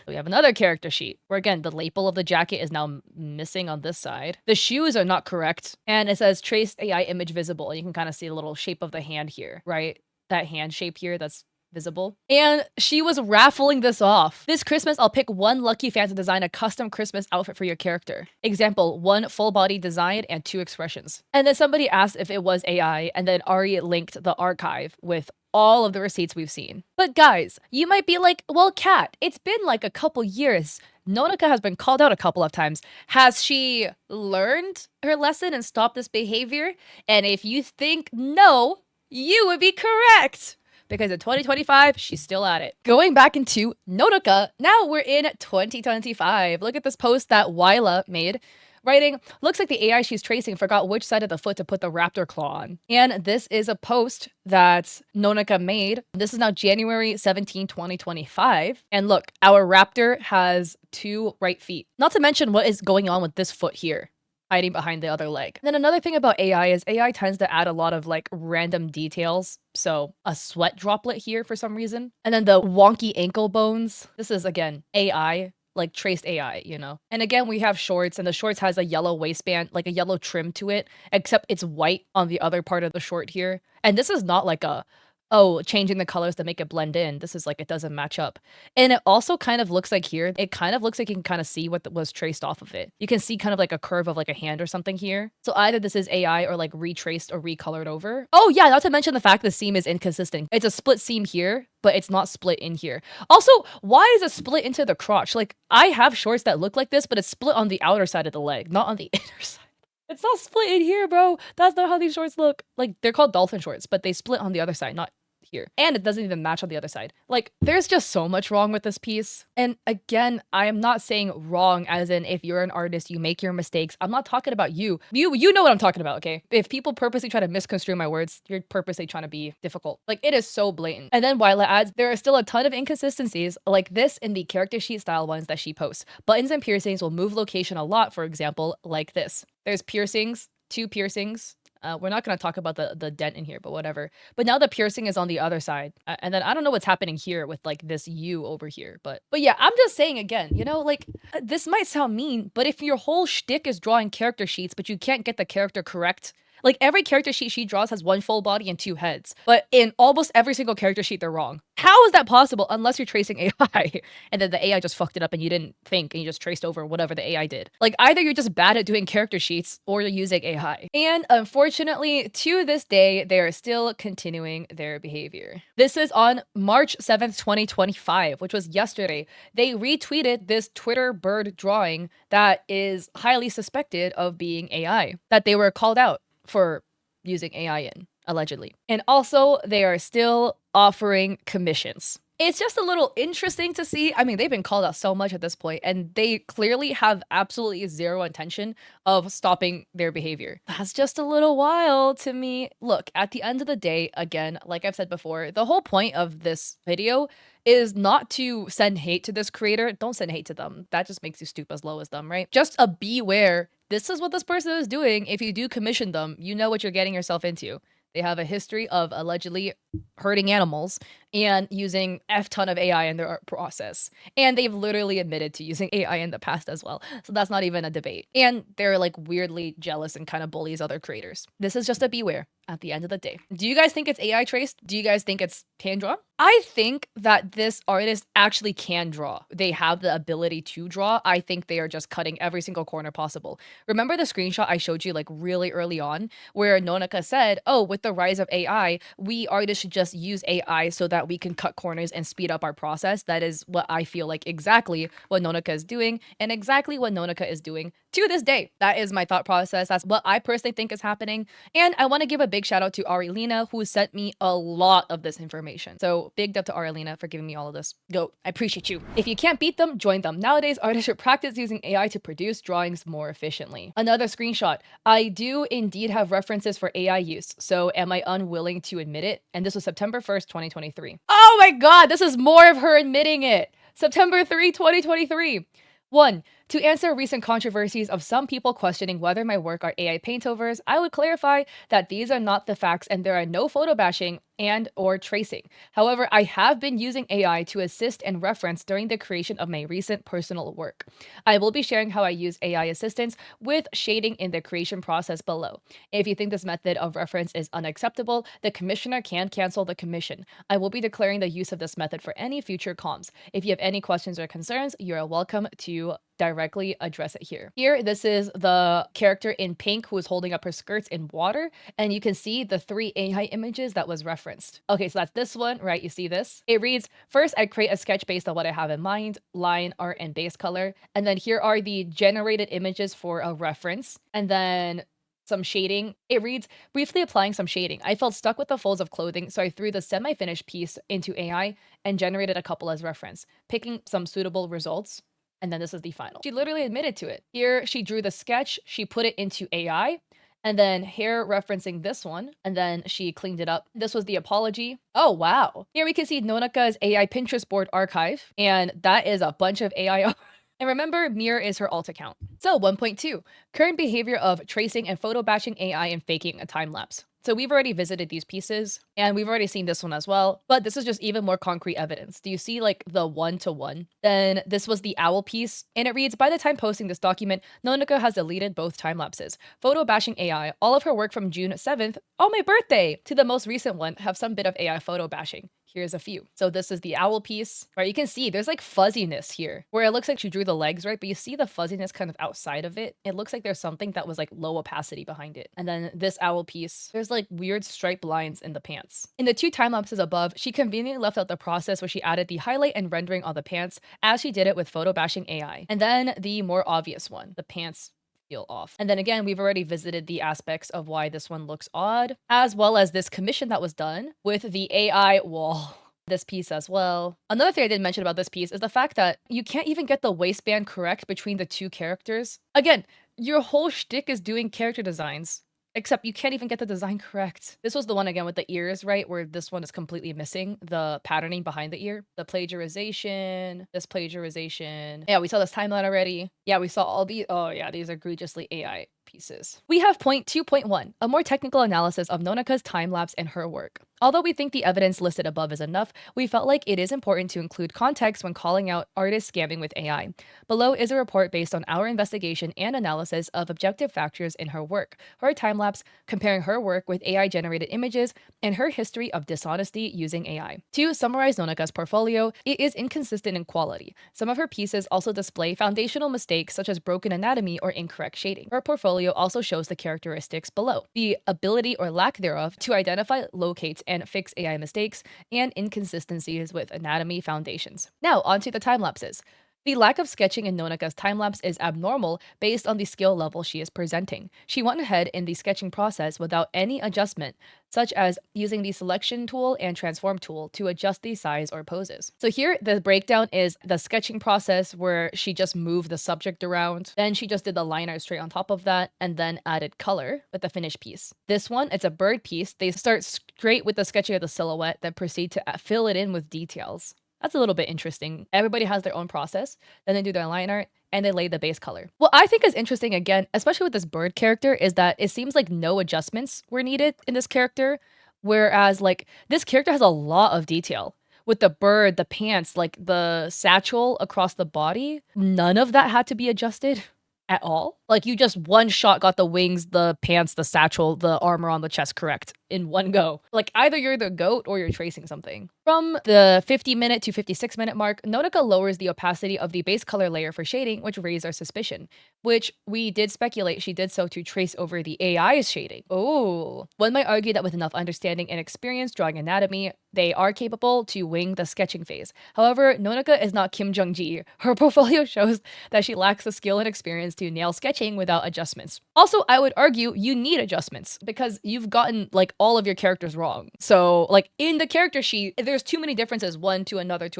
We have another character sheet where, again, the lapel of the jacket is now missing on this side. The shoes are not correct. And it says traced AI image visible. And you can kind of see the little shape of the hand here, right? That hand shape here that's visible. And she was raffling this off. This Christmas, I'll pick 1 lucky fan to design a custom Christmas outfit for your character. Example, 1 full body design and 2 expressions. And then somebody asked if it was AI, and then Ari linked the archive with all of the receipts we've seen. But guys, you might be like, well, Kat, it's been like a couple years. Nonoka has been called out a couple of times. Has she learned her lesson and stopped this behavior? And if you think no, you would be correct. Because in 2025, she's still at it. Going back into Nonoka, now we're in 2025. Look at this post that Wyla made writing, looks like the AI she's tracing forgot which side of the foot to put the raptor claw on. And this is a post that Nonaka made. This is now January 17, 2025. And look, our raptor has 2 right feet. Not to mention what is going on with this foot here, hiding behind the other leg. And then another thing about AI is AI tends to add a lot of like random details. So a sweat droplet here for some reason. And then the wonky ankle bones. This is again AI, like traced AI, you know? And again, we have shorts, and the shorts has a yellow waistband, like a yellow trim to it, except it's white on the other part of the short here. And this is not like a, oh, changing the colors to make it blend in. This is like, it doesn't match up. And it also kind of looks like here, it kind of looks like you can kind of see what was traced off of it. You can see kind of like a curve of like a hand or something here. So either this is AI or like retraced or recolored over. Oh yeah, not to mention the fact the seam is inconsistent. It's a split seam here, but it's not split in here. Also, why is it split into the crotch? Like, I have shorts that look like this, but it's split on the outer side of the leg, not on the inner side. It's not split in here, bro. That's not how these shorts look. Like, they're called dolphin shorts, but they split on the other side, not here. And it doesn't even match on the other side. Like, there's just so much wrong with this piece. And again, I am not saying wrong as in if you're an artist, you make your mistakes. I'm not talking about you. You know what I'm talking about, okay? If people purposely try to misconstrue my words, you're purposely trying to be difficult. Like, it is so blatant. And then Wyla adds, there are still a ton of inconsistencies like this in the character sheet style ones that she posts. Buttons and piercings will move location a lot, for example, like this. There's piercings, 2 piercings. We're not going to talk about the dent in here, but whatever. But now the piercing is on the other side. And then I don't know what's happening here with like this U over here. But yeah, I'm just saying again, you know, like this might sound mean, but if your whole shtick is drawing character sheets, but you can't get the character correct, like every character sheet she draws has 1 full body and 2 heads. But in almost every single character sheet, they're wrong. How is that possible unless you're tracing AI and then the AI just fucked it up and you didn't think and you just traced over whatever the AI did? Like either you're just bad at doing character sheets or you're using AI. And unfortunately, to this day, they are still continuing their behavior. This is on March 7th, 2025, which was yesterday. They retweeted this Twitter bird drawing that is highly suspected of being AI, that they were called out for using AI in, allegedly. And also, they are still offering commissions. It's just a little interesting to see. I mean, they've been called out so much at this point, and they clearly have absolutely zero intention of stopping their behavior. That's just a little wild to me. Look, at the end of the day, again, like I've said before, the whole point of this video is not to send hate to this creator. Don't send hate to them. That just makes you stoop as low as them, right? Just a beware. This is what this person is doing. If you do commission them, you know what you're getting yourself into. They have a history of allegedly hurting animals and using F-ton of AI in their art process. And they've literally admitted to using AI in the past as well. So that's not even a debate. And they're like weirdly jealous and kind of bullies other creators. This is just a beware at the end of the day. Do you guys think it's AI traced? Do you guys think it's hand drawn? I think that this artist actually can draw. They have the ability to draw. I think they are just cutting every single corner possible. Remember the screenshot I showed you like really early on where Nonaka said, oh, with the rise of AI, we artists should just use AI so that we can cut corners and speed up our process. That is what I feel like exactly what Nonaka is doing and exactly what Nonaka is doing to this day. That is my thought process. That's what I personally think is happening. And I want to give a big shout out to Arilina, who sent me a lot of this information. So big up to Arilina for giving me all of this. Go. I appreciate you. If you can't beat them, join them. Nowadays, artists should practice using AI to produce drawings more efficiently. Another screenshot. I do indeed have references for AI use. So am I unwilling to admit it? And this was September 1st, 2023. Oh my God, this is more of her admitting it. September 3, 2023. 1. To answer recent controversies of some people questioning whether my work are AI paintovers, I would clarify that these are not the facts and there are no photo bashing and or tracing. However, I have been using AI to assist and reference during the creation of my recent personal work. I will be sharing how I use AI assistance with shading in the creation process below. If you think this method of reference is unacceptable, the commissioner can cancel the commission. I will be declaring the use of this method for any future comms. If you have any questions or concerns, you are welcome to directly address it here. Here, this is the character in pink who is holding up her skirts in water, and you can see the 3 AI images that was referenced. Okay, so that's this one, right? You see this? It reads, first, I create a sketch based on what I have in mind, line, art, and base color. And then here are the generated images for a reference. And then some shading. It reads, briefly applying some shading. I felt stuck with the folds of clothing, so I threw the semi-finished piece into AI and generated a couple as reference, picking some suitable results. And then this is the final. She literally admitted to it. Here, she drew the sketch, she put it into AI, and then here referencing this one, and then she cleaned it up. This was the apology. Oh, wow. Here we can see Nonaka's AI Pinterest board archive, and that is a bunch of AI art. And remember, Mirror is her alt account. So 1.2, current behavior of tracing and photo batching AI and faking a time lapse. So we've already visited these pieces, and we've already seen this one as well, but this is just even more concrete evidence. Do you see like the one-to-one? Then this was the owl piece, and it reads, by the time posting this document, Nonaka has deleted both time lapses. Photo bashing AI, all of her work from June 7th, oh my birthday, to the most recent one have some bit of AI photo bashing. Here's a few. So this is the owl piece, right? You can see there's like fuzziness here where it looks like she drew the legs, right? But you see the fuzziness kind of outside of it. It looks like there's something that was like low opacity behind it. And then this owl piece, there's like weird striped lines in the pants. In the 2 time lapses above, she conveniently left out the process where she added the highlight and rendering on the pants as she did it with photo bashing AI. And then the more obvious one, the pants feel off. And then again, we've already visited the aspects of why this one looks odd, as well as this commission that was done with the AI wall. This piece as well. Another thing I didn't mention about this piece is the fact that you can't even get the waistband correct between the 2 characters. Again, your whole shtick is doing character designs, except you can't even get the design correct. This was the one again with the ears, right? Where this one is completely missing the patterning behind the ear. The plagiarization, this plagiarization. Yeah, we saw this timeline already. Yeah, we saw all these. Oh yeah, these are egregiously AI pieces. We have point 2.1, a more technical analysis of Nonaka's time-lapse and her work. Although we think the evidence listed above is enough, we felt like it is important to include context when calling out artists scamming with AI. Below is a report based on our investigation and analysis of objective factors in her work, her time-lapse, comparing her work with AI-generated images, and her history of dishonesty using AI. To summarize Nonaka's portfolio, it is inconsistent in quality. Some of her pieces also display foundational mistakes such as broken anatomy or incorrect shading. Her portfolio also shows the characteristics below: the ability or lack thereof to identify, locate, and fix AI mistakes, and inconsistencies with anatomy foundations. Now, onto the time lapses. The lack of sketching in Nonaka's time-lapse is abnormal based on the skill level she is presenting. She went ahead in the sketching process without any adjustment, such as using the selection tool and transform tool to adjust the size or poses. So here, the breakdown is the sketching process where she just moved the subject around, then she just did the liner straight on top of that, and then added color with the finished piece. This one, it's a bird piece. They start straight with the sketching of the silhouette, then proceed to fill it in with details. That's a little bit interesting. Everybody has their own process. Then they do their line art and they lay the base color. What I think is interesting, again, especially with this bird character, is that it seems like no adjustments were needed in this character. Whereas like this character has a lot of detail. With the bird, the pants, like the satchel across the body, none of that had to be adjusted at all. Like you just one shot got the wings, the pants, the satchel, the armor on the chest correct in one go. Like either you're the GOAT or you're tracing something. From the 50-minute to 56-minute mark, Nonaka lowers the opacity of the base color layer for shading, which raised our suspicion, which we did speculate she did so to trace over the AI's shading. Oh, one might argue that with enough understanding and experience drawing anatomy, they are capable to wing the sketching phase. However, Nonaka is not Kim Jong-ji. Her portfolio shows that she lacks the skill and experience to nail sketching without adjustments. Also, I would argue you need adjustments because you've gotten like all of your characters wrong. So like in the character sheet, there's too many differences one to another,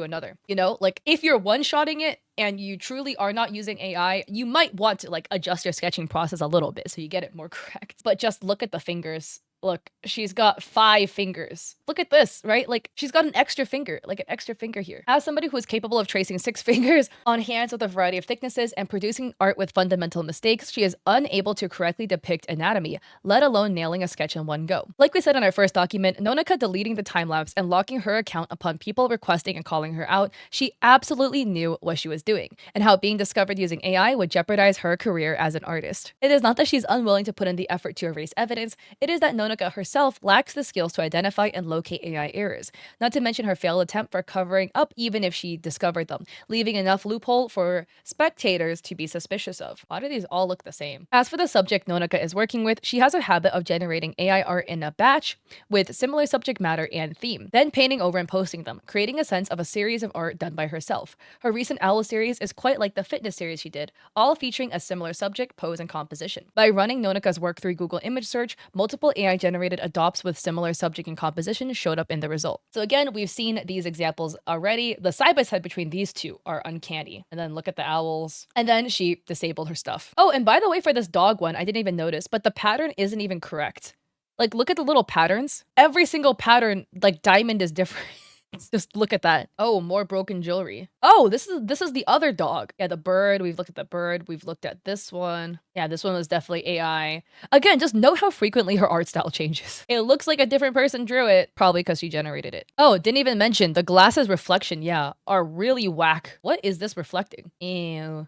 you know? Like if you're one-shotting it and you truly are not using AI, you might want to like adjust your sketching process a little bit so you get it more correct. But just look at the fingers. Look, she's got 5 fingers. Look at this, right? Like she's got an extra finger here. As somebody who is capable of tracing 6 fingers on hands with a variety of thicknesses and producing art with fundamental mistakes, she is unable to correctly depict anatomy, let alone nailing a sketch in one go. Like we said in our first document, Nonaka deleting the time-lapse and locking her account upon people requesting and calling her out, she absolutely knew what she was doing and how being discovered using AI would jeopardize her career as an artist. It is not that she's unwilling to put in the effort to erase evidence, it is that Nonaka herself lacks the skills to identify and locate AI errors, not to mention her failed attempt for covering up even if she discovered them, leaving enough loophole for spectators to be suspicious of. Why do these all look the same? As for the subject Nonaka is working with, she has a habit of generating AI art in a batch with similar subject matter and theme, then painting over and posting them, creating a sense of a series of art done by herself. Her recent Owl series is quite like the fitness series she did, all featuring a similar subject, pose, and composition. By running Nonaka's work through Google image search, multiple AI AI-generated adopts with similar subject and composition showed up in the result. So again, we've seen these examples already. The side-by-side between these two are uncanny. And then look at the owls. And then she disabled her stuff. Oh, and by the way, for this dog one, I didn't even notice, but the pattern isn't even correct. Like, look at the little patterns. Every single pattern, like diamond, is different. Just look at that. Oh, more broken jewelry. Oh, this is the other dog. Yeah, the bird. We've looked at the bird. We've looked at this one. Yeah, this one was definitely AI. Again, just note how frequently her art style changes. It looks like a different person drew it, probably because she generated it. Oh, didn't even mention the glasses reflection, yeah, are really whack. What is this reflecting? Ew,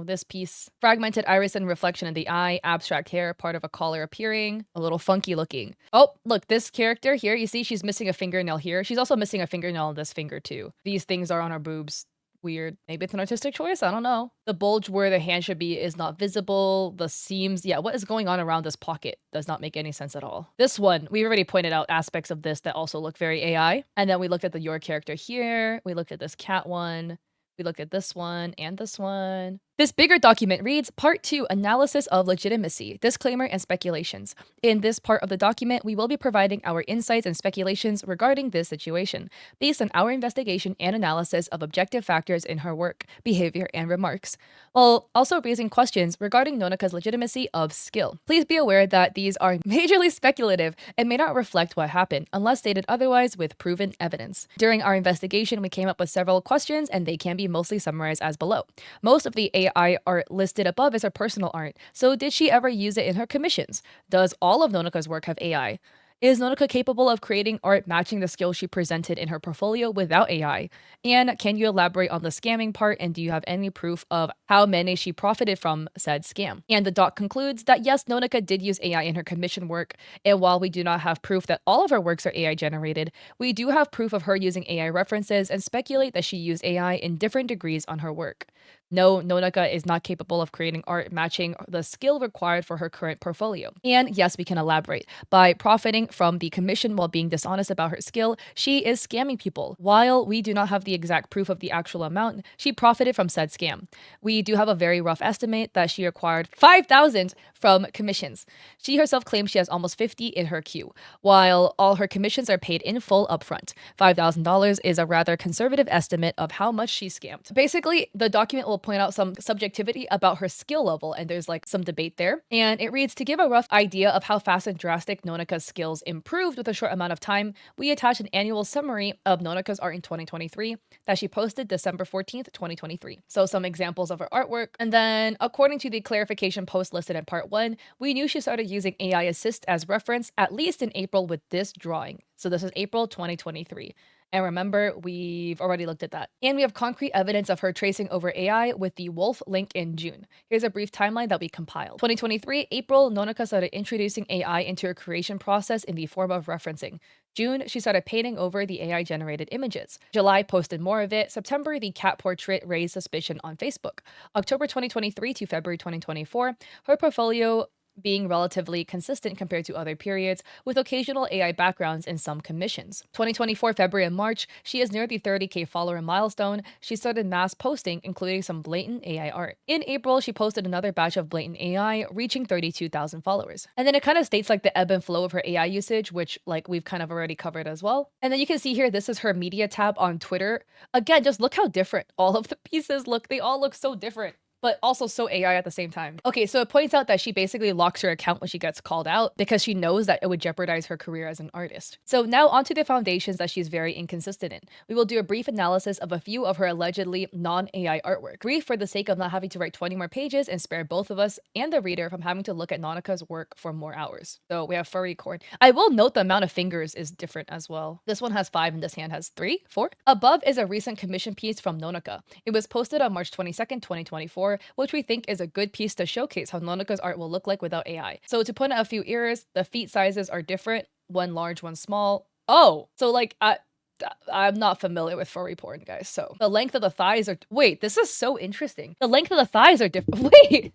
this piece. Fragmented iris and reflection in the eye, abstract hair, part of a collar appearing, a little funky looking. Oh, look, this character here, you see she's missing a fingernail here. She's also missing a fingernail on this finger too. These things are on her boobs. Weird. Maybe it's an artistic choice. I don't know. The bulge where the hand should be is not visible. The seams. Yeah, what is going on around this pocket does not make any sense at all. This one, we already pointed out aspects of this that also look very AI. And then we looked at your character here. We looked at this cat one. We looked at this one and this one. This bigger document reads, Part 2, Analysis of Legitimacy, Disclaimer and Speculations. In this part of the document, we will be providing our insights and speculations regarding this situation, based on our investigation and analysis of objective factors in her work, behavior, and remarks, while also raising questions regarding Nonaka's legitimacy of skill. Please be aware that these are majorly speculative and may not reflect what happened, unless stated otherwise with proven evidence. During our investigation, we came up with several questions, and they can be mostly summarized as below. Most of the AI art listed above is her personal art, so did she ever use it in her commissions? Does all of Nonaka's work have AI? Is Nonaka capable of creating art matching the skills she presented in her portfolio without AI? And can you elaborate on the scamming part, and do you have any proof of how many she profited from said scam? And the doc concludes that yes, Nonaka did use AI in her commission work, and while we do not have proof that all of her works are AI generated, we do have proof of her using AI references and speculate that she used AI in different degrees on her work. No, Nonaka is not capable of creating art matching the skill required for her current portfolio. And yes, we can elaborate. By profiting from the commission while being dishonest about her skill, she is scamming people. While we do not have the exact proof of the actual amount, she profited from said scam. We do have a very rough estimate that she acquired 5,000 from commissions. She herself claims she has almost 50 in her queue, while all her commissions are paid in full upfront. $5,000 is a rather conservative estimate of how much she scammed. Basically, the document will point out some subjectivity about her skill level, and there's like some debate there. And it reads, to give a rough idea of how fast and drastic Nonaka's skills improved with a short amount of time, we attach an annual summary of Nonaka's art in 2023 that she posted December 14th, 2023. So some examples of her artwork. And then according to the clarification post listed in part 1, we knew she started using AI Assist as reference at least in April with this drawing. So this is April 2023. And remember, we've already looked at that. And we have concrete evidence of her tracing over AI with the Wolf link in June. Here's a brief timeline that we compiled. 2023, April, Nonaka started introducing AI into her creation process in the form of referencing. June, she started painting over the AI-generated images. July, posted more of it. September, the cat portrait raised suspicion on Facebook. October 2023 to February 2024, her portfolio being relatively consistent compared to other periods, with occasional AI backgrounds in some commissions. 2024 February and March, she is near the 30K follower milestone. She started mass posting, including some blatant AI art. In April, she posted another batch of blatant AI, reaching 32,000 followers. And then it kind of states like the ebb and flow of her AI usage, which like we've kind of already covered as well. And then you can see here, this is her media tab on Twitter. Again, just look how different all of the pieces look. They all look so different, but also so AI at the same time. Okay, so it points out that she basically locks her account when she gets called out because she knows that it would jeopardize her career as an artist. So now onto the foundations that she's very inconsistent in. We will do a brief analysis of a few of her allegedly non-AI artwork. Brief for the sake of not having to write 20 more pages and spare both of us and the reader from having to look at Nonaka's work for more hours. So we have Furry corn. I will note the amount of fingers is different as well. This one has 5 and this hand has 3, 4. Above is a recent commission piece from Nonaka. It was posted on March 22nd, 2024, which we think is a good piece to showcase how Nonaka's art will look like without AI. So to point out a few errors, the feet sizes are different, one large, one small. Oh, so like I'm not familiar with furry porn, guys. So the length of the thighs are, wait, this is so interesting. The length of the thighs are different. Wait,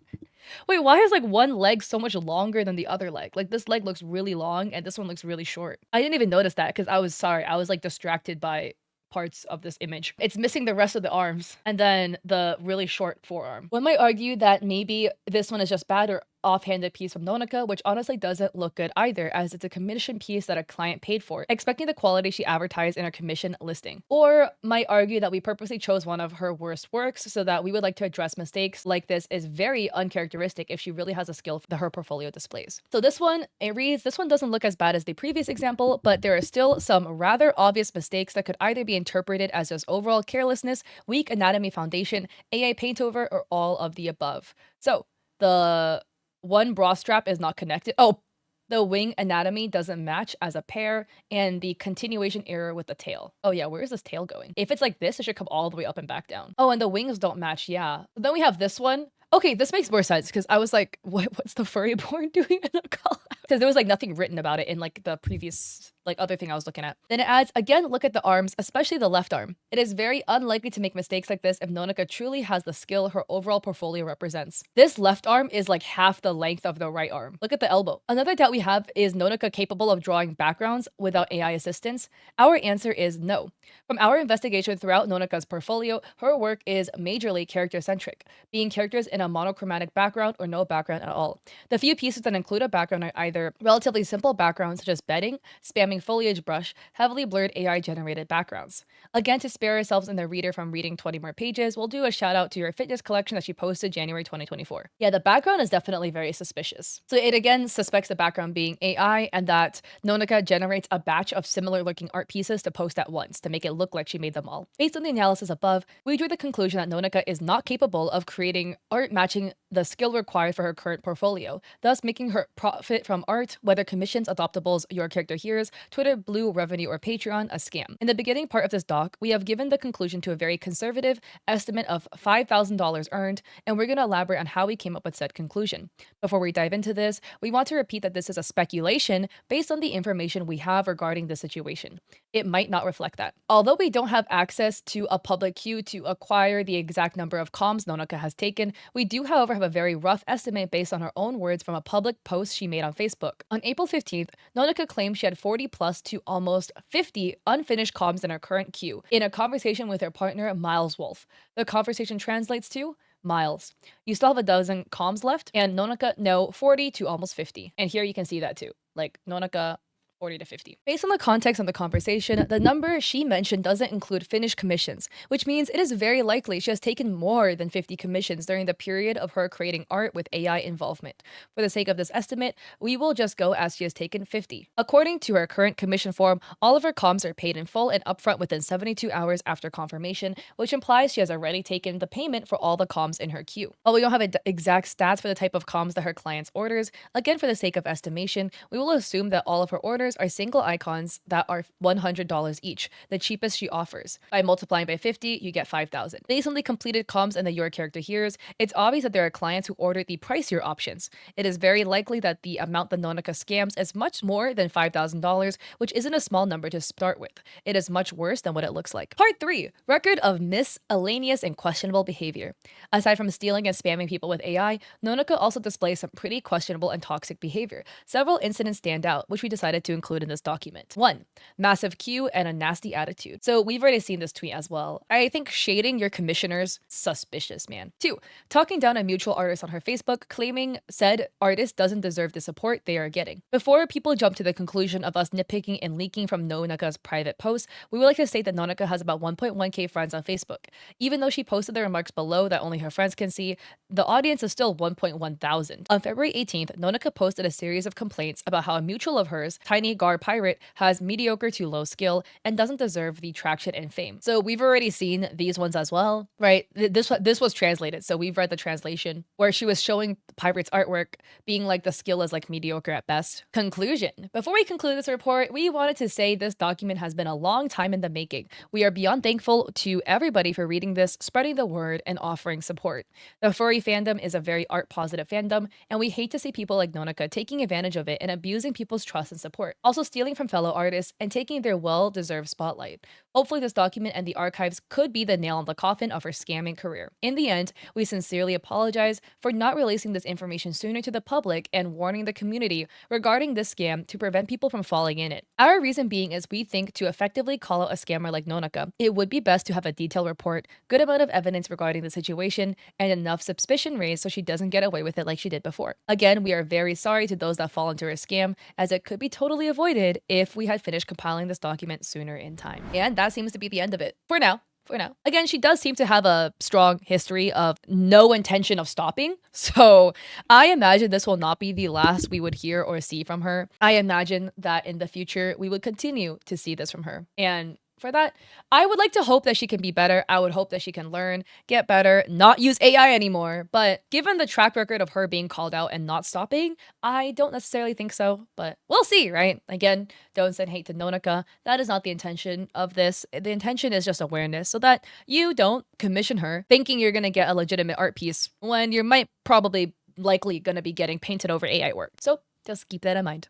why is like one leg so much longer than the other leg? Like this leg looks really long and this one looks really short. I didn't even notice that because I was like distracted by parts of this image. It's missing the rest of the arms and then the really short forearm. One might argue that maybe this one is just bad, or offhanded piece from Nonica, which honestly doesn't look good either, as it's a commission piece that a client paid for, expecting the quality she advertised in her commission listing. Or might argue that we purposely chose one of her worst works so that we would like to address mistakes like this is very uncharacteristic if she really has a skill that her portfolio displays. So this one, it reads, this one doesn't look as bad as the previous example, but there are still some rather obvious mistakes that could either be interpreted as just overall carelessness, weak anatomy foundation, AI paint over, or all of the above. So the one bra strap is not connected. Oh, the wing anatomy doesn't match as a pair, and the continuation error with the tail. Oh yeah, where is this tail going? If it's like this, it should come all the way up and back down. Oh, and the wings don't match, yeah. Then we have this one. Okay, this makes more sense because I was like, what's the furry porn doing in the call? Because there was like nothing written about it in like the previous like other thing I was looking at. Then it adds, again, look at the arms, especially the left arm. It is very unlikely to make mistakes like this if Nonica truly has the skill her overall portfolio represents. This left arm is like half the length of the right arm. Look at the elbow. Another doubt we have, is Nonica capable of drawing backgrounds without AI assistance? Our answer is no. From our investigation throughout Nonica's portfolio, her work is majorly character-centric, being characters in a monochromatic background or no background at all. The few pieces that include a background are either relatively simple backgrounds such as bedding, spamming foliage brush, heavily blurred AI-generated backgrounds. Again, to spare ourselves and the reader from reading 20 more pages, we'll do a shout out to your fitness collection that she posted January 2024. Yeah, the background is definitely very suspicious. So it again suspects the background being AI and that Nonica generates a batch of similar looking art pieces to post at once to make it look like she made them all. Based on the analysis above, we drew the conclusion that Nonica is not capable of creating art matching the skill required for her current portfolio, thus making her profit from art, whether commissions, adoptables, your character here's, Twitter, Blue, Revenue, or Patreon, a scam. In the beginning part of this doc, we have given the conclusion to a very conservative estimate of $5,000 earned, and we're going to elaborate on how we came up with said conclusion. Before we dive into this, we want to repeat that this is a speculation based on the information we have regarding the situation. It might not reflect that. Although we don't have access to a public queue to acquire the exact number of comms Nonica has taken, we do, however, have a very rough estimate based on her own words from a public post she made on Facebook. On April 15th, Nonica claimed she had 40 plus to almost 50 unfinished comms in her current queue in a conversation with her partner, Miles Wolf. The conversation translates to, Miles, you still have a dozen comms left? And Nonica, no, 40 to almost 50. And here you can see that too. Like, Nonica, 40 to 50. Based on the context of the conversation, the number she mentioned doesn't include finished commissions, which means it is very likely she has taken more than 50 commissions during the period of her creating art with AI involvement. For the sake of this estimate, we will just go as she has taken 50. According to her current commission form, all of her comms are paid in full and upfront within 72 hours after confirmation, which implies she has already taken the payment for all the comms in her queue. While we don't have exact stats for the type of comms that her clients orders, again for the sake of estimation, we will assume that all of her orders are single icons that are $100 each, the cheapest she offers. By multiplying by 50, you get 5,000. Based on the completed comms and the Your Character Here's, it's obvious that there are clients who ordered the pricier options. It is very likely that the amount the Nonica scams is much more than $5,000, which isn't a small number to start with. It is much worse than what it looks like. Part 3. Record of miscellaneous and questionable behavior. Aside from stealing and spamming people with AI, Nonica also displays some pretty questionable and toxic behavior. Several incidents stand out, which we decided to include in this document. 1. Massive queue and a nasty attitude. So we've already seen this tweet as well. I think shading your commissioners, suspicious, man. 2. Talking down a mutual artist on her Facebook, claiming said artist doesn't deserve the support they are getting. Before people jump to the conclusion of us nitpicking and leaking from Nonica's private posts, we would like to state that Nonica has about 1.1k friends on Facebook. Even though she posted the remarks below that only her friends can see, the audience is still 1.1 thousand. On February 18th, Nonica posted a series of complaints about how a mutual of hers, Tiny Gar Pirate, has mediocre to low skill and doesn't deserve the traction and fame. So we've already seen these ones as well, right? This was translated, so we've read the translation where she was showing Pirate's artwork being like the skill is like mediocre at best. Conclusion. Before we conclude this report, we wanted to say this document has been a long time in the making. We are beyond thankful to everybody for reading this, spreading the word, and offering support. The furry fandom is a very art-positive fandom, and we hate to see people like Nonica taking advantage of it and abusing people's trust and support, also stealing from fellow artists and taking their well-deserved spotlight. Hopefully, this document and the archives could be the nail on the coffin of her scamming career. In the end, we sincerely apologize for not releasing this information sooner to the public and warning the community regarding this scam to prevent people from falling in it. Our reason being is we think to effectively call out a scammer like Nonaka, it would be best to have a detailed report, good amount of evidence regarding the situation, and enough suspicion raised so she doesn't get away with it like she did before. Again, we are very sorry to those that fall into her scam, as it could be totally avoided if we had finished compiling this document sooner in time. And that seems to be the end of it. For now. Again, she does seem to have a strong history of no intention of stopping. So I imagine this will not be the last we would hear or see from her. I imagine that in the future, we would continue to see this from her. And for that, I would like to hope that she can be better. I would hope that she can learn, get better, not use AI anymore. But given the track record of her being called out and not stopping, I don't necessarily think so. But we'll see, right? Again, don't send hate to Nonaka. That is not the intention of this. The intention is just awareness so that you don't commission her thinking you're going to get a legitimate art piece when you might probably likely going to be getting painted over AI work. So just keep that in mind.